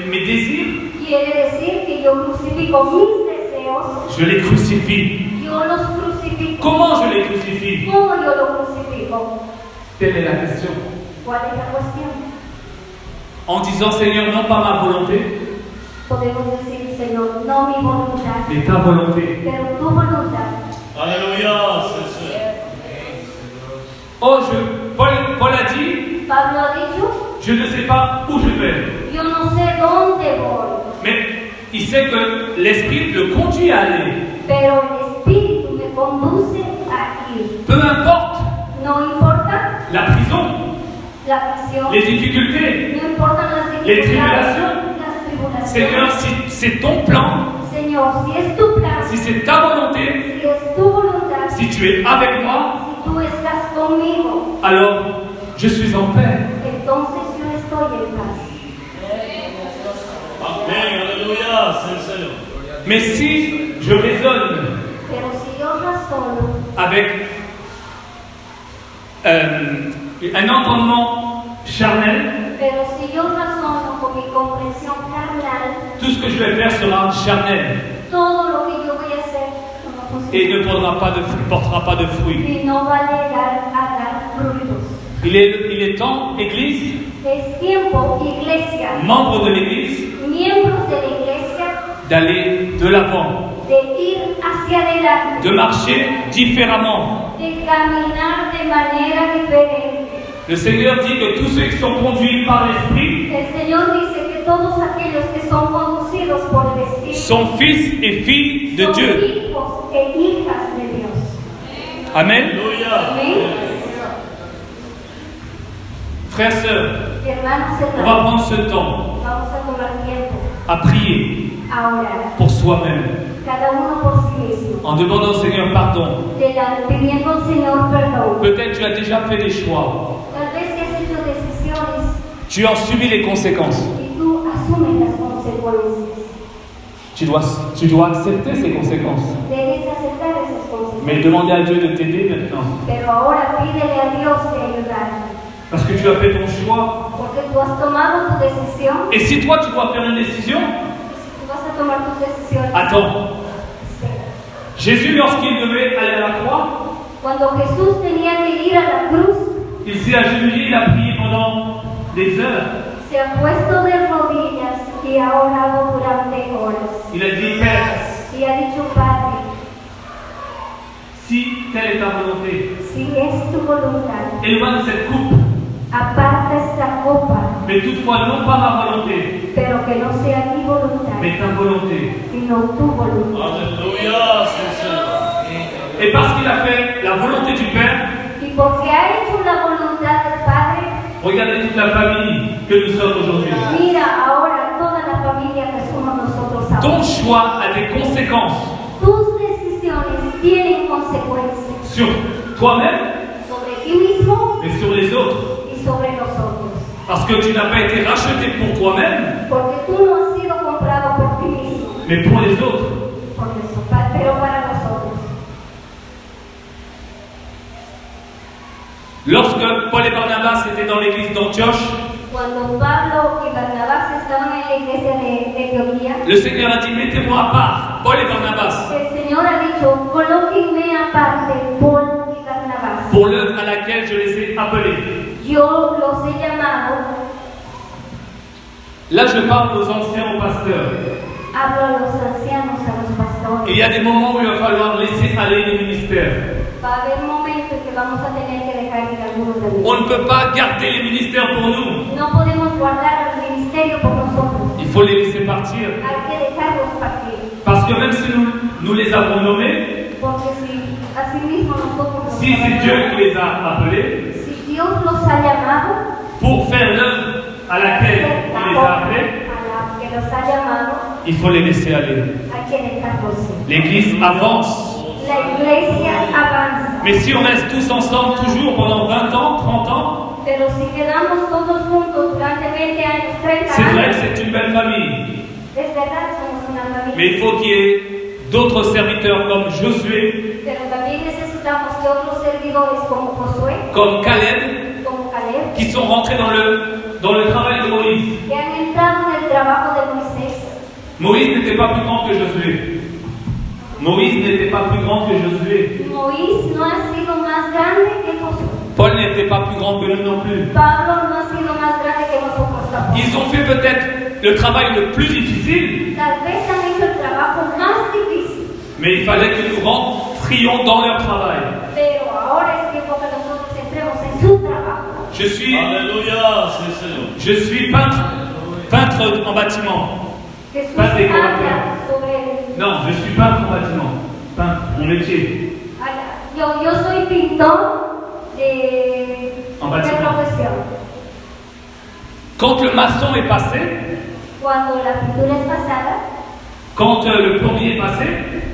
[SPEAKER 1] mes désirs,
[SPEAKER 2] Quiere decir que yo crucifico mis deseos.
[SPEAKER 1] je les crucifie.
[SPEAKER 2] Yo los crucifico.
[SPEAKER 1] Comment je les crucifie?
[SPEAKER 2] ¿Cómo yo lo crucifico?
[SPEAKER 1] Telle est la question.
[SPEAKER 2] ¿Cuál es la cuestión?
[SPEAKER 1] En disant, Seigneur, non pas ma volonté,
[SPEAKER 2] Podemos decir, Señor, no mi voluntad,
[SPEAKER 1] mais ta volonté.
[SPEAKER 2] pero tu voluntad.
[SPEAKER 3] Alléluia, c'est Seigneur.
[SPEAKER 1] Oh, Paul a dit,
[SPEAKER 2] Pablo ha dicho,
[SPEAKER 1] je ne sais pas où je vais.
[SPEAKER 2] yo no sé dónde voy,
[SPEAKER 1] Mais il sait que l'Esprit le conduit à aller.
[SPEAKER 2] pero el Espíritu me conduce a ir.
[SPEAKER 1] Peu importe
[SPEAKER 2] No importa
[SPEAKER 1] la prison,
[SPEAKER 2] la prisión,
[SPEAKER 1] les difficultés.
[SPEAKER 2] no importan las
[SPEAKER 1] Les
[SPEAKER 2] dificultades,
[SPEAKER 1] tribulations.
[SPEAKER 2] las tribulaciones.
[SPEAKER 1] Seigneur, si c'est ton plan,
[SPEAKER 2] Señor, si es tu plan,
[SPEAKER 1] si c'est ta volonté,
[SPEAKER 2] si es tu voluntad,
[SPEAKER 1] si tu es avec moi,
[SPEAKER 2] si tú estás conmigo,
[SPEAKER 1] alors je suis en paix.
[SPEAKER 2] entonces yo estoy en paz.
[SPEAKER 3] Amen, Alléluia, c'est Seigneur.
[SPEAKER 1] Mais si je raisonne
[SPEAKER 2] Pero si yo razono
[SPEAKER 1] avec un entendement charnel,
[SPEAKER 2] Pero si yo razono con mi comprensión carnal,
[SPEAKER 1] tout ce que je vais faire sera charnel
[SPEAKER 2] todo lo que yo voy a hacer no
[SPEAKER 1] et
[SPEAKER 2] funciona.
[SPEAKER 1] ne portera pas de fruits.
[SPEAKER 2] Y no va a llegar a dar frutos.
[SPEAKER 1] Il est temps, Église,
[SPEAKER 2] Es tiempo, iglesia,
[SPEAKER 1] membres de l'Église,
[SPEAKER 2] miembros de la iglesia,
[SPEAKER 1] d'aller de l'avant,
[SPEAKER 2] de ir hacia adelante,
[SPEAKER 1] de marcher différemment.
[SPEAKER 2] de caminar de manera diferente.
[SPEAKER 1] Le Seigneur dit que tous ceux qui sont conduits par l'Esprit
[SPEAKER 2] El Señor dice que todos aquellos que son conducidos por el Espíritu
[SPEAKER 1] sont fils et filles de
[SPEAKER 2] son
[SPEAKER 1] Dieu.
[SPEAKER 2] hijos e hijas de Dios.
[SPEAKER 1] Amen.
[SPEAKER 3] Alléluia.
[SPEAKER 2] Amén.
[SPEAKER 1] Frères, sœurs,
[SPEAKER 2] Hermanos,
[SPEAKER 1] on va prendre ce temps
[SPEAKER 2] vamos a tomar tiempo
[SPEAKER 1] à prier
[SPEAKER 2] a orar,
[SPEAKER 1] pour soi-même,
[SPEAKER 2] cada uno por sí mismo,
[SPEAKER 1] en demandant au Seigneur pardon.
[SPEAKER 2] pidiendo al Señor perdón.
[SPEAKER 1] Peut-être tu as déjà fait des choix,
[SPEAKER 2] Tal vez que has hecho decisiones
[SPEAKER 1] tu en subis les conséquences.
[SPEAKER 2] y tú asumes las consecuencias.
[SPEAKER 1] Tu dois accepter ces conséquences.
[SPEAKER 2] Debes aceptar esas consecuencias.
[SPEAKER 1] Mais demander à Dieu de t'aider maintenant.
[SPEAKER 2] Pero ahora pídele a Dios de ayudarte,
[SPEAKER 1] Parce que tu as fait ton choix.
[SPEAKER 2] porque tú has tomado tu decisión.
[SPEAKER 1] Et si toi tu dois faire une décision,
[SPEAKER 2] Si tú vas a tomar tus decisiones,
[SPEAKER 1] attends.
[SPEAKER 2] espera.
[SPEAKER 1] Jésus, lorsqu'il devait aller à la croix,
[SPEAKER 2] Cuando Jesús tenía que ir a la cruz,
[SPEAKER 1] il s'est agenouillé, il a prié pendant des heures.
[SPEAKER 2] se ha puesto de rodillas y ha orado durante horas.
[SPEAKER 1] Il a dit, Père,
[SPEAKER 2] Y ha dicho, Padre,
[SPEAKER 1] si telle est ta volonté,
[SPEAKER 2] si es tu voluntad,
[SPEAKER 1] éloigne cette coupe,
[SPEAKER 2] aparta esta copa,
[SPEAKER 1] mais toutefois non pas ma volonté,
[SPEAKER 2] pero que no sea mi voluntad,
[SPEAKER 1] mais ta volonté.
[SPEAKER 2] sino tu voluntad.
[SPEAKER 3] Alléluia, c'est ça.
[SPEAKER 1] Et parce qu'il a fait la volonté du Père,
[SPEAKER 2] Y porque ha hecho la voluntad del Padre,
[SPEAKER 1] regardez toute la famille que nous sommes aujourd'hui.
[SPEAKER 2] mira ahora toda la familia que somos nosotros
[SPEAKER 1] Ton
[SPEAKER 2] ahora.
[SPEAKER 1] choix a des conséquences
[SPEAKER 2] Tus decisiones tienen consecuencias
[SPEAKER 1] sur toi-même,
[SPEAKER 2] sobre ti mismo
[SPEAKER 1] mais sur les autres.
[SPEAKER 2] y sobre nosotros.
[SPEAKER 1] Parce que tu n'as pas été racheté pour toi-même,
[SPEAKER 2] Porque tú no has sido comprado por ti mismo,
[SPEAKER 1] mais pour les autres.
[SPEAKER 2] pero para nosotros.
[SPEAKER 1] Lorsque Paul et Barnabas étaient dans l'église d'Antioche,
[SPEAKER 2] Cuando Pablo y Barnabás estaban en la iglesia de Etiopía,
[SPEAKER 1] le Seigneur a dit, mettez-moi à part, Paul et Barnabas,
[SPEAKER 2] el Señor ha dicho, colóquenme aparte Paul y Barnabás.
[SPEAKER 1] pour l'œuvre à laquelle je les ai appelés.
[SPEAKER 2] Yo los he llamado,
[SPEAKER 1] Là, je parle aux anciens, aux pasteurs.
[SPEAKER 2] hablo a los ancianos, a los pastores.
[SPEAKER 1] Il y a des moments où il va falloir laisser aller les ministères.
[SPEAKER 2] Va a haber momentos en que vamos a tener que dejar ir algunos de ellos.
[SPEAKER 1] On ne peut pas garder les ministères pour nous.
[SPEAKER 2] No podemos guardar el ministerio por nosotros.
[SPEAKER 1] Il faut les laisser partir.
[SPEAKER 2] Hay que dejarlos partir.
[SPEAKER 1] Parce que même si nous les avons nommés,
[SPEAKER 2] Porque si así mismo nosotros los
[SPEAKER 1] si c'est Dieu qui les a appelés,
[SPEAKER 2] si Dios los ha llamado,
[SPEAKER 1] pour faire l'œuvre à laquelle il les a appelés,
[SPEAKER 2] a la que los ha llamado,
[SPEAKER 1] il faut les laisser aller.
[SPEAKER 2] hay que dejarlos ir.
[SPEAKER 1] L'église avance.
[SPEAKER 2] La iglesia avanza,
[SPEAKER 1] Mais si on reste tous ensemble toujours pendant 20 ans, 30 ans,
[SPEAKER 2] pero si quedamos todos juntos durante 20 años, 30
[SPEAKER 1] c'est vrai
[SPEAKER 2] años,
[SPEAKER 1] que c'est une belle famille.
[SPEAKER 2] es verdad, somos una familia.
[SPEAKER 1] Mais il faut qu'il y ait d'autres serviteurs comme Josué,
[SPEAKER 2] Pero también necesitamos que otros servidores como Josué,
[SPEAKER 1] comme Caleb,
[SPEAKER 2] como Caleb,
[SPEAKER 1] qui sont rentrés dans le travail de Moïse.
[SPEAKER 2] que han entrado en el trabajo de Moisés.
[SPEAKER 1] Moïse n'était pas plus grand que Josué. Moïse n'était pas plus grand que Josué.
[SPEAKER 2] Moisés no ha sido más grande que Josué.
[SPEAKER 1] Paul n'était pas plus grand que nous non plus.
[SPEAKER 2] Pablo no ha sido más grande que nosotros tampoco.
[SPEAKER 1] Ils ont fait peut-être le travail le plus difficile,
[SPEAKER 2] Tal vez han hecho el trabajo más difícil,
[SPEAKER 1] mais il fallait que nous rentrions dans leur travail.
[SPEAKER 2] pero ahora es tiempo que nosotros entremos en su trabajo.
[SPEAKER 3] Alléluia, c'est ça.
[SPEAKER 1] Je suis peintre en bâtiment.
[SPEAKER 2] Jesús
[SPEAKER 1] Pas de
[SPEAKER 2] habla sobre
[SPEAKER 1] Non, je suis peintre en bâtiment. Peintre, mon métier.
[SPEAKER 2] yo soy pintor de
[SPEAKER 1] En bâtiment.
[SPEAKER 2] profesión.
[SPEAKER 1] Quand le maçon est passé,
[SPEAKER 2] Cuando la pintura es pasada,
[SPEAKER 1] quand le plombier est passé,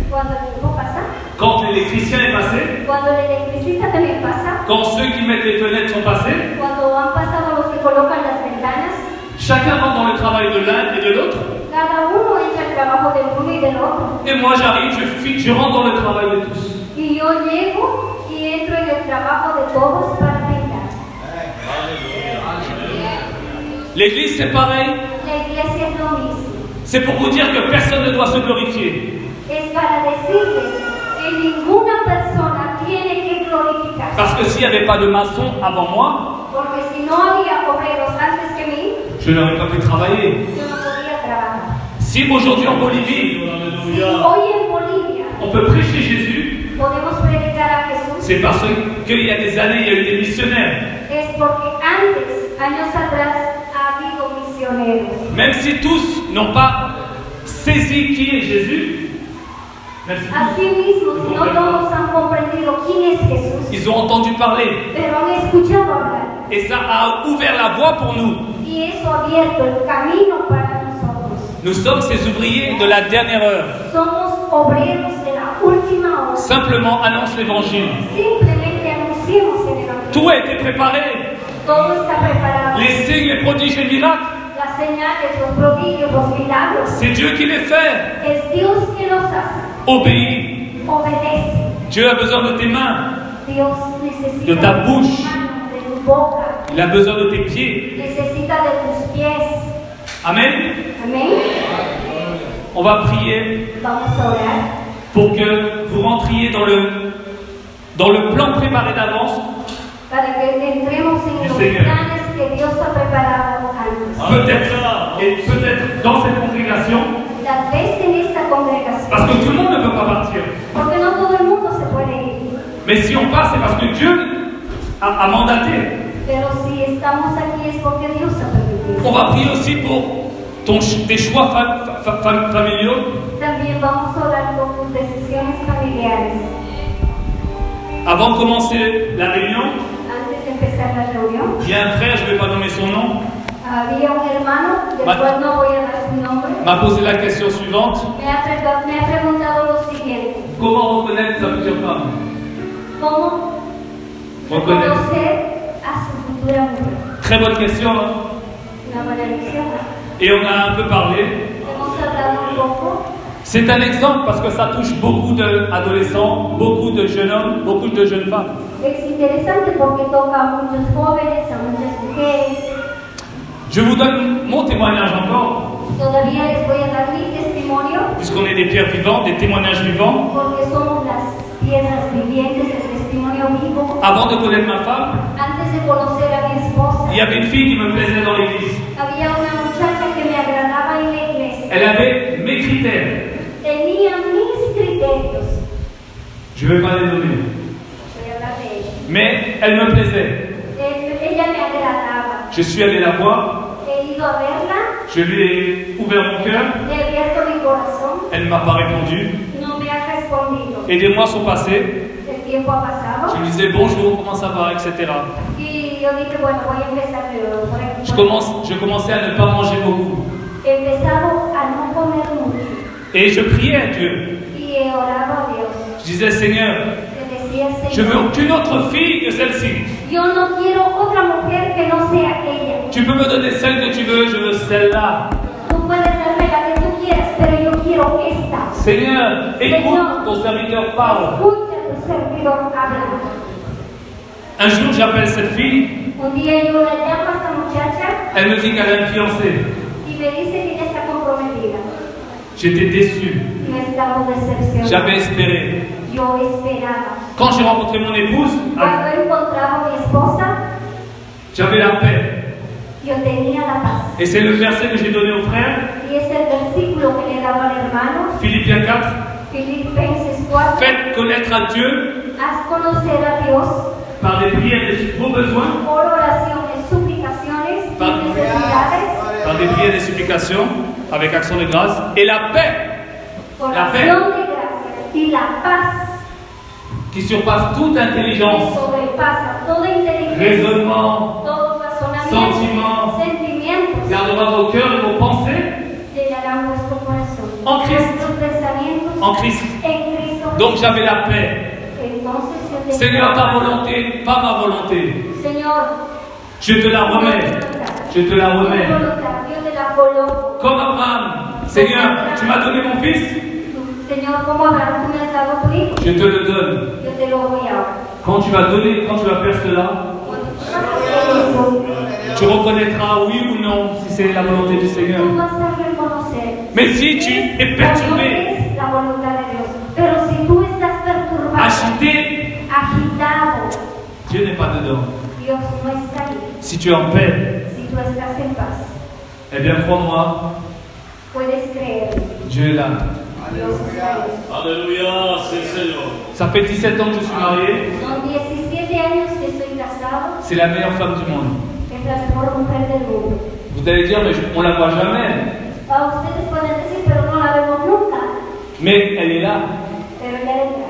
[SPEAKER 2] cuando el tiempo pasa,
[SPEAKER 1] quand l'électricien est passé,
[SPEAKER 2] cuando el electricista también pasa,
[SPEAKER 1] quand ceux qui mettent les fenêtres sont passés,
[SPEAKER 2] cuando han pasado los que colocan las ventanas,
[SPEAKER 1] chacun rentre dans le travail de l'un et de l'autre.
[SPEAKER 2] cada uno entra al trabajo del uno y del otro.
[SPEAKER 1] Et moi j'arrive, je rentre dans le travail de tous.
[SPEAKER 2] Y yo llego y entro en el trabajo de todos para pintar.
[SPEAKER 1] L'église, c'est pareil.
[SPEAKER 2] La iglesia es lo mismo.
[SPEAKER 1] C'est pour vous dire que personne ne doit se glorifier.
[SPEAKER 2] Es para decirles que ninguna persona tiene que glorificarse.
[SPEAKER 1] Parce que s'il n'y avait pas de maçons avant moi,
[SPEAKER 2] Porque si no había obreros antes que mí,
[SPEAKER 1] je n'aurais pas pu travailler.
[SPEAKER 2] yo no podía trabajar.
[SPEAKER 1] Si aujourd'hui en Bolivie,
[SPEAKER 2] Si
[SPEAKER 3] Alléluia.
[SPEAKER 2] hoy en Bolivia
[SPEAKER 1] on peut prêcher Jésus,
[SPEAKER 2] podemos predicar a Jesús,
[SPEAKER 1] c'est parce qu'il y a des années, il y a eu des missionnaires.
[SPEAKER 2] es porque antes, años atrás, ha habido misioneros.
[SPEAKER 1] Même si tous n'ont pas saisi qui est Jésus, même si tous
[SPEAKER 2] Asimismo, si no todos han comprendido quién es Jesús,
[SPEAKER 1] ils ont entendu parler.
[SPEAKER 2] pero han escuchado hablar,
[SPEAKER 1] Et ça a ouvert la voie pour nous.
[SPEAKER 2] y eso ha abierto el camino para nosotros.
[SPEAKER 1] Nous sommes ces ouvriers de la dernière heure.
[SPEAKER 2] Somos obreros de la última hora.
[SPEAKER 1] Simplement annonce l'évangile.
[SPEAKER 2] Simplemente anunciemos el Evangelio.
[SPEAKER 1] Tout a été préparé.
[SPEAKER 2] Todo está preparado.
[SPEAKER 1] Les signes, les prodiges et les miracles,
[SPEAKER 2] Las señales, los prodigios, los milagros.
[SPEAKER 1] c'est Dieu qui les fait.
[SPEAKER 2] Es Dios que los hace.
[SPEAKER 1] Obéis.
[SPEAKER 2] Obedece.
[SPEAKER 1] Dieu a besoin de tes mains.
[SPEAKER 2] Dios necesita
[SPEAKER 1] De ta
[SPEAKER 2] tus
[SPEAKER 1] bouche.
[SPEAKER 2] manos, de tu boca.
[SPEAKER 1] Il a besoin de tes pieds.
[SPEAKER 2] Necesita de tus pies.
[SPEAKER 1] Amen.
[SPEAKER 2] Amén.
[SPEAKER 1] On va prier
[SPEAKER 2] Vamos a orar
[SPEAKER 1] pour que vous rentriez dans le plan préparé d'avance.
[SPEAKER 2] para que entremos en los
[SPEAKER 1] Señor.
[SPEAKER 2] planes que Dios ha preparado antes.
[SPEAKER 1] Peut-être dans cette congrégation,
[SPEAKER 2] Tal vez en esta congregación,
[SPEAKER 1] parce que tout le monde ne peut pas partir.
[SPEAKER 2] porque no todo el mundo se puede ir.
[SPEAKER 1] Mais si on part, c'est parce que Dieu a mandaté.
[SPEAKER 2] Pero si estamos aquí es porque Dios ha permitido.
[SPEAKER 1] On va prier aussi pour tes choix familiaux.
[SPEAKER 2] También vamos a orar por tus decisiones familiares.
[SPEAKER 1] Avant de commencer la réunion,
[SPEAKER 2] Antes de empezar la reunión,
[SPEAKER 1] il y a un frère, je ne vais pas nommer son nom,
[SPEAKER 2] había un hermano, del
[SPEAKER 1] Ma-
[SPEAKER 2] cual no voy a dar su nombre,
[SPEAKER 1] m'a posé la question suivante.
[SPEAKER 2] me ha preguntado lo siguiente:
[SPEAKER 1] Comment reconnaître sa future femme?
[SPEAKER 2] ¿cómo
[SPEAKER 1] Reconnaître.
[SPEAKER 2] conocer a su futura mujer?
[SPEAKER 1] Très bonne question, hein?
[SPEAKER 2] Una buena lección.
[SPEAKER 1] Et on a un peu parlé.
[SPEAKER 2] Hemos hablado un poco.
[SPEAKER 1] C'est un exemple parce que ça touche beaucoup d'adolescents, beaucoup de jeunes hommes, beaucoup de jeunes femmes.
[SPEAKER 2] Es interesante porque toca a muchos jóvenes, a muchas mujeres.
[SPEAKER 1] Je vous donne mon témoignage encore,
[SPEAKER 2] Todavía les voy a dar mi testimonio
[SPEAKER 1] puisqu'on est des pierres vivantes, des témoignages vivants.
[SPEAKER 2] porque somos las piedras vivientes, el testimonio vivo.
[SPEAKER 1] Avant de connaître ma femme,
[SPEAKER 2] Antes de conocer a mi esposa,
[SPEAKER 1] il y avait une fille qui me plaisait dans l'église.
[SPEAKER 2] había una muchacha que me agradaba en la iglesia.
[SPEAKER 1] Elle avait mes critères.
[SPEAKER 2] Tenía mis criterios.
[SPEAKER 1] Je ne vais pas les nommer.
[SPEAKER 2] Voy a hablar de ella.
[SPEAKER 1] Mais elle me plaisait.
[SPEAKER 2] Ella me agradaba.
[SPEAKER 1] Je suis allé la voir,
[SPEAKER 2] He ido a verla,
[SPEAKER 1] je lui ai ouvert mon cœur,
[SPEAKER 2] le he abierto mi corazón,
[SPEAKER 1] elle ne m'a pas répondu.
[SPEAKER 2] no me ha respondido.
[SPEAKER 1] Et des mois sont passés,
[SPEAKER 2] El tiempo ha pasado
[SPEAKER 1] je lui disais bonjour, comment ça va, etc.
[SPEAKER 2] y yo dije, bueno, voy a empezar por aquí.
[SPEAKER 1] Je commençais à ne pas manger beaucoup.
[SPEAKER 2] He empezado a no comer mucho
[SPEAKER 1] Et je priais à Dieu.
[SPEAKER 2] y he orado a Dios.
[SPEAKER 1] Je disais Seigneur,
[SPEAKER 2] Le decía,
[SPEAKER 1] je veux
[SPEAKER 2] Señor,
[SPEAKER 1] aucune autre fille que celle-ci.
[SPEAKER 2] yo no quiero otra mujer que no sea aquella.
[SPEAKER 1] Tu peux me donner celle que tu veux, je veux celle-là.
[SPEAKER 2] Tú puedes darme la que tú quieras, pero yo quiero esta.
[SPEAKER 1] Seigneur, écoute, ton serviteur parle.
[SPEAKER 2] Escucha a tu servidor hablar.
[SPEAKER 1] Un jour, j'appelle cette fille,
[SPEAKER 2] Un día yo le llamo a esta muchacha
[SPEAKER 1] elle me dit qu'elle a un fiancé.
[SPEAKER 2] y me dice que ella está comprometida.
[SPEAKER 1] J'étais déçu,
[SPEAKER 2] Yo estaba decepcionada.
[SPEAKER 1] j'avais espéré.
[SPEAKER 2] Yo esperaba.
[SPEAKER 1] Quand j'ai rencontré mon épouse,
[SPEAKER 2] Cuando encontraba a mi esposa,
[SPEAKER 1] j'avais la paix.
[SPEAKER 2] yo tenía la paz.
[SPEAKER 1] Et c'est le verset que j'ai donné au frère,
[SPEAKER 2] Y es el versículo que le daba al hermano,
[SPEAKER 1] Philippiens 4.
[SPEAKER 2] Filipenses 4.
[SPEAKER 1] Faites connaître à Dieu
[SPEAKER 2] Haz conocer a Dios
[SPEAKER 1] par des prières de vos besoins,
[SPEAKER 2] por oraciones, suplicaciones y
[SPEAKER 1] Par-
[SPEAKER 2] necesidades,
[SPEAKER 1] par des prières et des supplications, avec action de grâce, et la paix La paix.
[SPEAKER 2] oración de gracias y la paz
[SPEAKER 1] qui surpasse toute
[SPEAKER 2] que
[SPEAKER 1] intelligence,
[SPEAKER 2] sobrepasa toda inteligencia,
[SPEAKER 1] raisonnement,
[SPEAKER 2] todo razonamiento,
[SPEAKER 1] Sentiments.
[SPEAKER 2] sentimientos,
[SPEAKER 1] gardera vos cœurs et vos pensées
[SPEAKER 2] llenarán vuestro corazón.
[SPEAKER 1] En Cristo.
[SPEAKER 2] Vuestros pensamientos
[SPEAKER 1] en Christ.
[SPEAKER 2] en Cristo.
[SPEAKER 1] Donc j'avais la paix.
[SPEAKER 2] Entonces yo tenía
[SPEAKER 1] Seigneur, ta
[SPEAKER 2] la paz.
[SPEAKER 1] volonté, pas ma volonté.
[SPEAKER 2] Señor,
[SPEAKER 1] Je te la remets. Je te la
[SPEAKER 2] tu
[SPEAKER 1] remets.
[SPEAKER 2] voluntad, yo te la coloco.
[SPEAKER 1] Comme Abraham. Seigneur, tu m'as donné mon fils,
[SPEAKER 2] Señor, como Abraham, tú me has dado tu hijo,
[SPEAKER 1] je te le donne.
[SPEAKER 2] yo te lo voy a dar.
[SPEAKER 1] Quand tu vas donner, quand tu vas faire cela,
[SPEAKER 2] Cuando tú vas a hacer eso,
[SPEAKER 1] Tu reconnaîtras oui ou non si c'est la volonté du
[SPEAKER 2] Tú
[SPEAKER 1] Seigneur.
[SPEAKER 2] vas a reconocer.
[SPEAKER 1] Mais si tu es perturbé,
[SPEAKER 2] Es la voluntad de Dios. Pero si tú estás perturbado,
[SPEAKER 1] agité,
[SPEAKER 2] agitado,
[SPEAKER 1] Dieu n'est pas dedans.
[SPEAKER 2] Dios no está ahí.
[SPEAKER 1] Si tu es en paix,
[SPEAKER 2] Si tú estás en paz,
[SPEAKER 1] eh bien crois-moi,
[SPEAKER 2] puedes creer.
[SPEAKER 1] Dieu est là.
[SPEAKER 2] Dios está ahí.
[SPEAKER 3] Alléluia, c'est le Seigneur.
[SPEAKER 1] Ça fait 17 ans que je suis marié.
[SPEAKER 2] Son 17 años que estoy casado.
[SPEAKER 1] C'est la meilleure femme du monde.
[SPEAKER 2] Es la mejor mujer del mundo.
[SPEAKER 1] Vous allez dire, mais on la voit jamais.
[SPEAKER 2] Ustedes pueden decir, pero no la vemos nunca.
[SPEAKER 1] Mais elle est là.
[SPEAKER 2] Pero ella entra.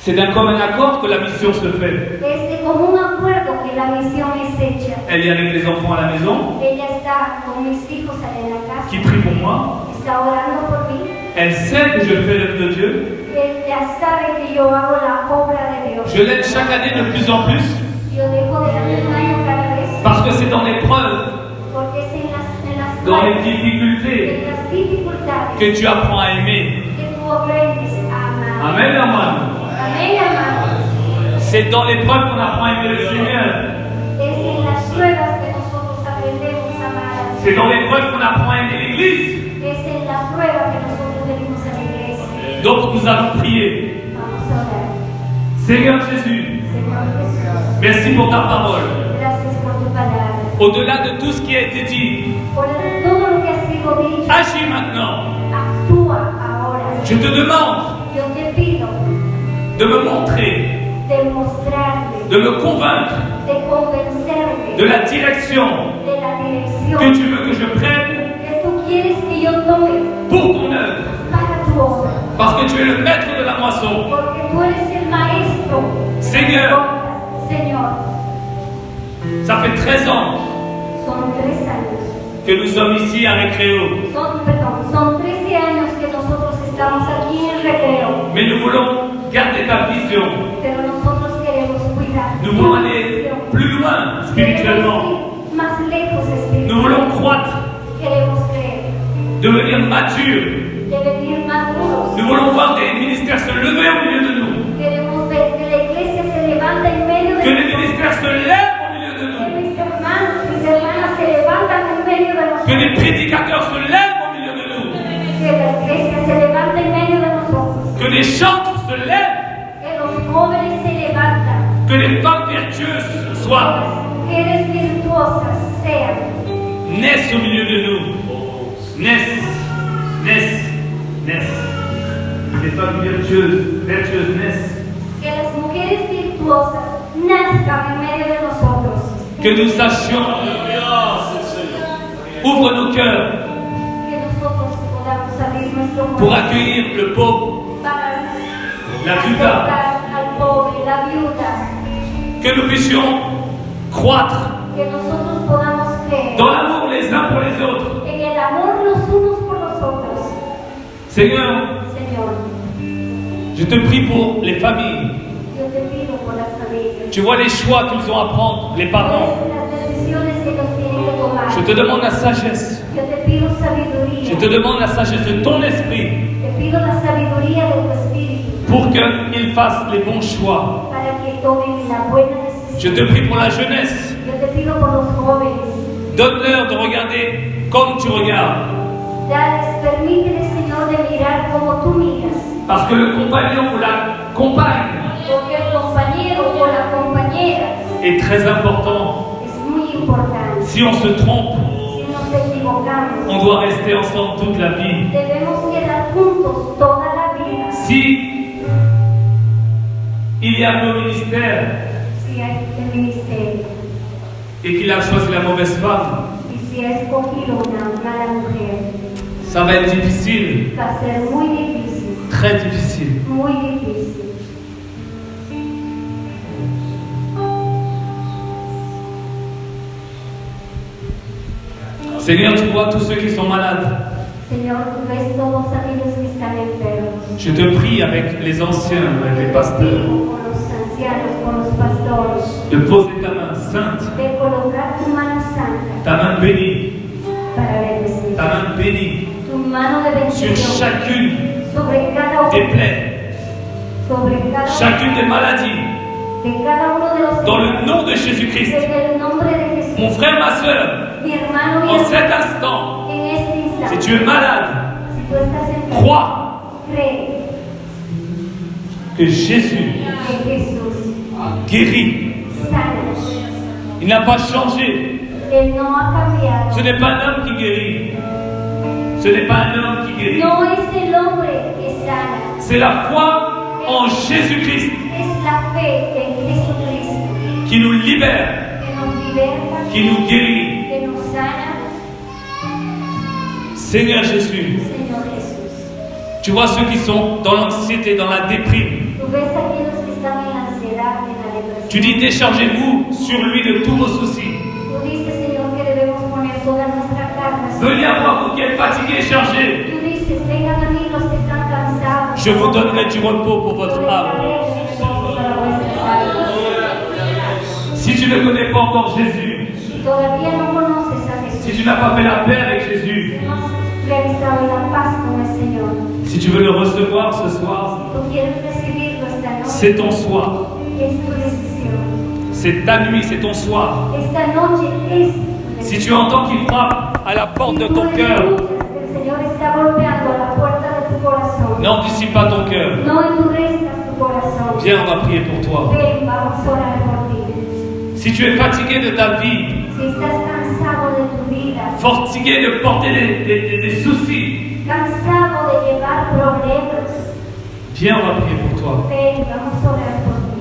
[SPEAKER 1] C'est d'un commun accord que la mission se fait.
[SPEAKER 2] Es de común acuerdo que la misión es hecha.
[SPEAKER 1] Elle est avec les enfants à la maison,
[SPEAKER 2] Ella está con mis hijos en la casa.
[SPEAKER 1] qui prient pour moi.
[SPEAKER 2] Está orando por mí.
[SPEAKER 1] Elle sait que je fais l'œuvre de Dieu.
[SPEAKER 2] Ella sabe que yo hago la obra de Dios.
[SPEAKER 1] Je l'aide chaque année de plus en plus.
[SPEAKER 2] Yo dejo de darle un año cada vez.
[SPEAKER 1] Parce que c'est dans l'épreuve,
[SPEAKER 2] Porque es en las
[SPEAKER 1] dans les
[SPEAKER 2] pruebas,
[SPEAKER 1] difficultés,
[SPEAKER 2] en las dificultades
[SPEAKER 1] que tu apprends à aimer.
[SPEAKER 2] que tú aprendes a amar.
[SPEAKER 1] Amen, amen.
[SPEAKER 2] Amén, hermano.
[SPEAKER 1] C'est dans l'épreuve qu'on apprend à aimer le Seigneur.
[SPEAKER 2] Es en las pruebas que nosotros aprendemos a amar.
[SPEAKER 1] C'est dans l'épreuve qu'on apprend à aimer l'Église.
[SPEAKER 2] Es en la prueba que nosotros venimos a la iglesia.
[SPEAKER 1] Donc nous allons prier.
[SPEAKER 2] Vamos a orar.
[SPEAKER 1] Seigneur Jésus,
[SPEAKER 2] Señor Jesús,
[SPEAKER 1] merci pour ta parole.
[SPEAKER 2] gracias por tu palabra.
[SPEAKER 1] Au-delà de tout ce qui a été dit,
[SPEAKER 2] Por todo lo que ha sido dicho,
[SPEAKER 1] agis maintenant.
[SPEAKER 2] actúa ahora.
[SPEAKER 1] Je te demande
[SPEAKER 2] Yo te pido
[SPEAKER 1] de me montrer,
[SPEAKER 2] de mostrarme,
[SPEAKER 1] de me convaincre
[SPEAKER 2] de convencerme
[SPEAKER 1] de la direction
[SPEAKER 2] de la
[SPEAKER 1] que
[SPEAKER 2] dirección
[SPEAKER 1] tu veux que je prenne
[SPEAKER 2] que tú quieres que yo tome
[SPEAKER 1] pour ton œuvre.
[SPEAKER 2] para tu obra.
[SPEAKER 1] Parce que tu es le maître de la moisson.
[SPEAKER 2] Porque tú eres el maestro.
[SPEAKER 1] Seigneur,
[SPEAKER 2] Señor,
[SPEAKER 1] ça fait 13 ans
[SPEAKER 2] son 3 años.
[SPEAKER 1] que nous sommes ici à Récréo.
[SPEAKER 2] Son 13 años que nosotros estamos aquí en Recreo.
[SPEAKER 1] Mais nous voulons garder ta vision.
[SPEAKER 2] Pero nosotros queremos cuidar.
[SPEAKER 1] Nous voulons aller plus loin spirituellement.
[SPEAKER 2] Queremos ir más lejos
[SPEAKER 1] Nous voulons
[SPEAKER 2] espiritualmente.
[SPEAKER 1] croître,
[SPEAKER 2] Queremos creer.
[SPEAKER 1] devenir mature.
[SPEAKER 2] Devenir maduros.
[SPEAKER 1] Nous voulons voir des ministères se lever au milieu de nous.
[SPEAKER 2] Queremos ver que la iglesia se levanta en medio de
[SPEAKER 1] Que les
[SPEAKER 2] nosotros.
[SPEAKER 1] ministères se lèvent au milieu de
[SPEAKER 2] Que
[SPEAKER 1] nous.
[SPEAKER 2] mis hermanos, mis hermanas se levantan en medio de
[SPEAKER 1] Que
[SPEAKER 2] nosotros.
[SPEAKER 1] les prédicateurs se lèvent au milieu de nous.
[SPEAKER 2] Que la iglesia se levanta en medio de nosotros.
[SPEAKER 1] Que les chantres se lèvent.
[SPEAKER 2] Que los jóvenes se levantan.
[SPEAKER 1] Que les femmes vertueuses soient,
[SPEAKER 2] Que las mujeres virtuosas sean.
[SPEAKER 1] naissent au milieu de nous. Naissent. Les femmes vertueuses naissent.
[SPEAKER 2] Que las mujeres virtuosas nazcan en medio de nosotros.
[SPEAKER 1] Que nous sachions,
[SPEAKER 3] Alléluia, c'est le Seigneur.
[SPEAKER 1] ouvre nos cœurs
[SPEAKER 2] Que nosotros podamos abrir nuestro
[SPEAKER 1] pour
[SPEAKER 2] corazón
[SPEAKER 1] accueillir le pauvre,
[SPEAKER 2] para
[SPEAKER 1] la viuda.
[SPEAKER 2] aceptar al pobre, la viuda.
[SPEAKER 1] Que nous puissions croître
[SPEAKER 2] Que nosotros podamos creer
[SPEAKER 1] dans l'amour les uns pour les autres.
[SPEAKER 2] en el amor los unos por los otros.
[SPEAKER 1] Seigneur,
[SPEAKER 2] Señor,
[SPEAKER 1] je te prie pour les familles.
[SPEAKER 2] yo te pido por las familias.
[SPEAKER 1] Tu vois les choix qu'ils ont à prendre, les parents.
[SPEAKER 2] Las decisiones que ellos tienen que tomar.
[SPEAKER 1] Je te demande la sagesse.
[SPEAKER 2] Yo te pido sabiduría.
[SPEAKER 1] Je te demande la sagesse de ton esprit
[SPEAKER 2] Te pido la sabiduría de tu espíritu
[SPEAKER 1] pour qu'ils fassent les bons choix.
[SPEAKER 2] para que tomen la buena decisión.
[SPEAKER 1] Je te prie pour la jeunesse.
[SPEAKER 2] Yo te pido por los jóvenes.
[SPEAKER 1] Donne-leur de regarder comme tu regardes.
[SPEAKER 2] Permítele, Señor, de mirar como tú miras.
[SPEAKER 1] Parce que le compagnon ou la compagne
[SPEAKER 2] Porque el compañero o la compañera
[SPEAKER 1] est très important.
[SPEAKER 2] es muy importante.
[SPEAKER 1] Si on se trompe,
[SPEAKER 2] Si nos equivocamos,
[SPEAKER 1] on doit rester ensemble toute la vie.
[SPEAKER 2] debemos quedar juntos toda la vida.
[SPEAKER 1] Si il y a un ministère
[SPEAKER 2] Si hay el ministerio
[SPEAKER 1] et qu'il a choisi la mauvaise femme,
[SPEAKER 2] y si ha escogido una mala mujer,
[SPEAKER 1] ça va être difficile,
[SPEAKER 2] va a ser muy difícil,
[SPEAKER 1] très difficile.
[SPEAKER 2] muy difícil.
[SPEAKER 1] Seigneur, tu vois tous ceux qui sont malades.
[SPEAKER 2] Señor, tú ves todos aquellos que están enfermos.
[SPEAKER 1] Je te prie avec les anciens, avec les pasteurs,
[SPEAKER 2] Con los ancianos, con los pastores,
[SPEAKER 1] de poser ta main sainte,
[SPEAKER 2] de colocar tu mano santa
[SPEAKER 1] ta main bénie,
[SPEAKER 2] para bendecir.
[SPEAKER 1] ta main bénie
[SPEAKER 2] Tu mano de
[SPEAKER 1] sur
[SPEAKER 2] bendición
[SPEAKER 1] chacune
[SPEAKER 2] sobre cada
[SPEAKER 1] des
[SPEAKER 2] uno,
[SPEAKER 1] plaies,
[SPEAKER 2] sobre cada
[SPEAKER 1] chacune des maladies.
[SPEAKER 2] de cada uno de los
[SPEAKER 1] Dans le nom de Jésus-Christ.
[SPEAKER 2] en el nombre de Jesús.
[SPEAKER 1] Mon frère, ma soeur,
[SPEAKER 2] Mi hermano, mi
[SPEAKER 1] en
[SPEAKER 2] hermana,
[SPEAKER 1] cet instant,
[SPEAKER 2] en este
[SPEAKER 1] si
[SPEAKER 2] instante,
[SPEAKER 1] tu es malade,
[SPEAKER 2] si tú estás enfermo,
[SPEAKER 1] crois
[SPEAKER 2] cree
[SPEAKER 1] que Jésus
[SPEAKER 2] que Jesús
[SPEAKER 1] guérit.
[SPEAKER 2] sana.
[SPEAKER 1] Il n'a pas changé.
[SPEAKER 2] Él no ha cambiado.
[SPEAKER 1] Ce n'est pas un homme qui guérit. Ce n'est pas un homme qui guérit.
[SPEAKER 2] No es el hombre que sana,
[SPEAKER 1] C'est la foi en Jésus-Christ
[SPEAKER 2] es la fe en Jesucristo
[SPEAKER 1] qui nous libère,
[SPEAKER 2] que nos liberta,
[SPEAKER 1] qui nous guérit.
[SPEAKER 2] que nos sana.
[SPEAKER 1] Seigneur Jésus,
[SPEAKER 2] Señor Jesús,
[SPEAKER 1] tu vois ceux qui sont dans l'anxiété, dans la déprime.
[SPEAKER 2] tú ves a aquellos que están en la ansiedad, en la depresión.
[SPEAKER 1] Tu dis déchargez-vous sur lui de tous vos soucis.
[SPEAKER 2] Tú dices, Señor, que debemos poner toda nuestra carga.
[SPEAKER 1] Venez à moi, vous qui êtes fatigués et chargés.
[SPEAKER 2] Tú dices, vengan a mí los que están cansados.
[SPEAKER 1] Je vous donnerai du repos pour
[SPEAKER 2] Yo
[SPEAKER 1] votre
[SPEAKER 2] les
[SPEAKER 1] âme.
[SPEAKER 2] daré reposo para vuestras almas.
[SPEAKER 1] Si tu ne connais pas encore Jésus,
[SPEAKER 2] Si todavía no conoces a
[SPEAKER 1] si
[SPEAKER 2] Jesús,
[SPEAKER 1] tu n'as pas fait la paix avec Jésus,
[SPEAKER 2] no has realizado la paz con el Señor,
[SPEAKER 1] si tu veux le recevoir ce soir,
[SPEAKER 2] tú quieres recibirlo esta noche,
[SPEAKER 1] c'est ton soir.
[SPEAKER 2] es tu decisión.
[SPEAKER 1] C'est ta nuit, c'est ton soir.
[SPEAKER 2] Esta noche es tu
[SPEAKER 1] Si tu
[SPEAKER 2] decisión.
[SPEAKER 1] entends qu'il frappe à la porte de
[SPEAKER 2] Si tú
[SPEAKER 1] ton cœur,
[SPEAKER 2] escuchas que el Señor está golpeando a la puerta de tu corazón,
[SPEAKER 1] n'anticipe pas ton cœur.
[SPEAKER 2] no endurezcas tu corazón.
[SPEAKER 1] Viens, on va prier pour toi.
[SPEAKER 2] Ven, vamos a orar por ti.
[SPEAKER 1] Si tu es fatigué de ta vie,
[SPEAKER 2] Si estás cansado de tu vida,
[SPEAKER 1] fatigué de porter des soucis,
[SPEAKER 2] cansado de llevar problemas,
[SPEAKER 1] viens, on va prier pour toi.
[SPEAKER 2] ven, vamos a orar por ti.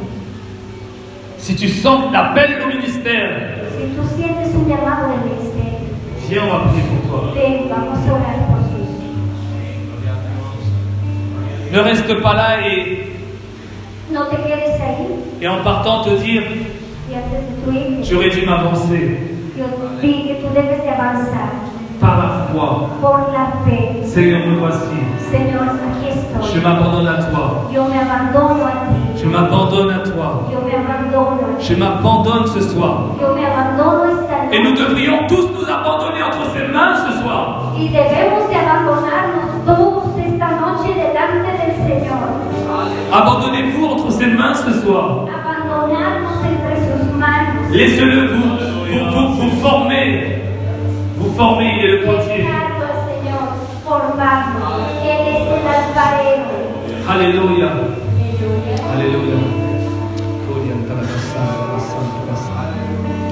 [SPEAKER 1] Si tu sens l'appel au ministère,
[SPEAKER 2] Si tú sientes un llamado del ministerio,
[SPEAKER 1] viens, on va prier pour toi.
[SPEAKER 2] ven, vamos a orar por ti.
[SPEAKER 1] Ne reste pas là
[SPEAKER 2] No te quedes ahí
[SPEAKER 1] et en partant te dire,
[SPEAKER 2] y antes de tu irte,
[SPEAKER 1] j'aurais dû m'avancer
[SPEAKER 2] yo vi que tú debes de avanzar
[SPEAKER 1] par la foi.
[SPEAKER 2] por la fe.
[SPEAKER 1] Seigneur, me voici.
[SPEAKER 2] Señor, aquí
[SPEAKER 1] Je
[SPEAKER 2] estoy.
[SPEAKER 1] m'abandonne à toi.
[SPEAKER 2] Yo me abandono a ti.
[SPEAKER 1] Je m'abandonne à toi.
[SPEAKER 2] Yo me abandono a ti.
[SPEAKER 1] Je m'abandonne ce soir.
[SPEAKER 2] Yo me abandono esta
[SPEAKER 1] Et nous
[SPEAKER 2] noche.
[SPEAKER 1] devrions tous nous abandonner entre ses mains ce soir.
[SPEAKER 2] Y debemos de abandonarnos todos esta noche delante del Señor.
[SPEAKER 1] Abandonnez-vous entre ses mains ce soir.
[SPEAKER 2] Abandonarnos entre sus manos.
[SPEAKER 1] Laissez-le vous former. Vous former, il est le potier.
[SPEAKER 2] Dejarlo al Señor formarnos. Él es el alfarero.
[SPEAKER 1] Alléluia.
[SPEAKER 2] Aleluya.
[SPEAKER 1] Alléluia.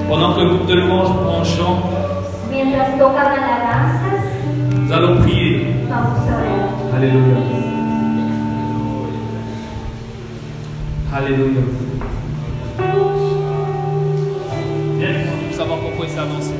[SPEAKER 1] Pendant que le groupe de louanges prend chant,
[SPEAKER 2] Mientras tocan alabanzas,
[SPEAKER 1] nous allons prier.
[SPEAKER 2] vamos a orar.
[SPEAKER 1] Alléluia. Alléluia. Bien, pour savoir pourquoi il s'est avancé.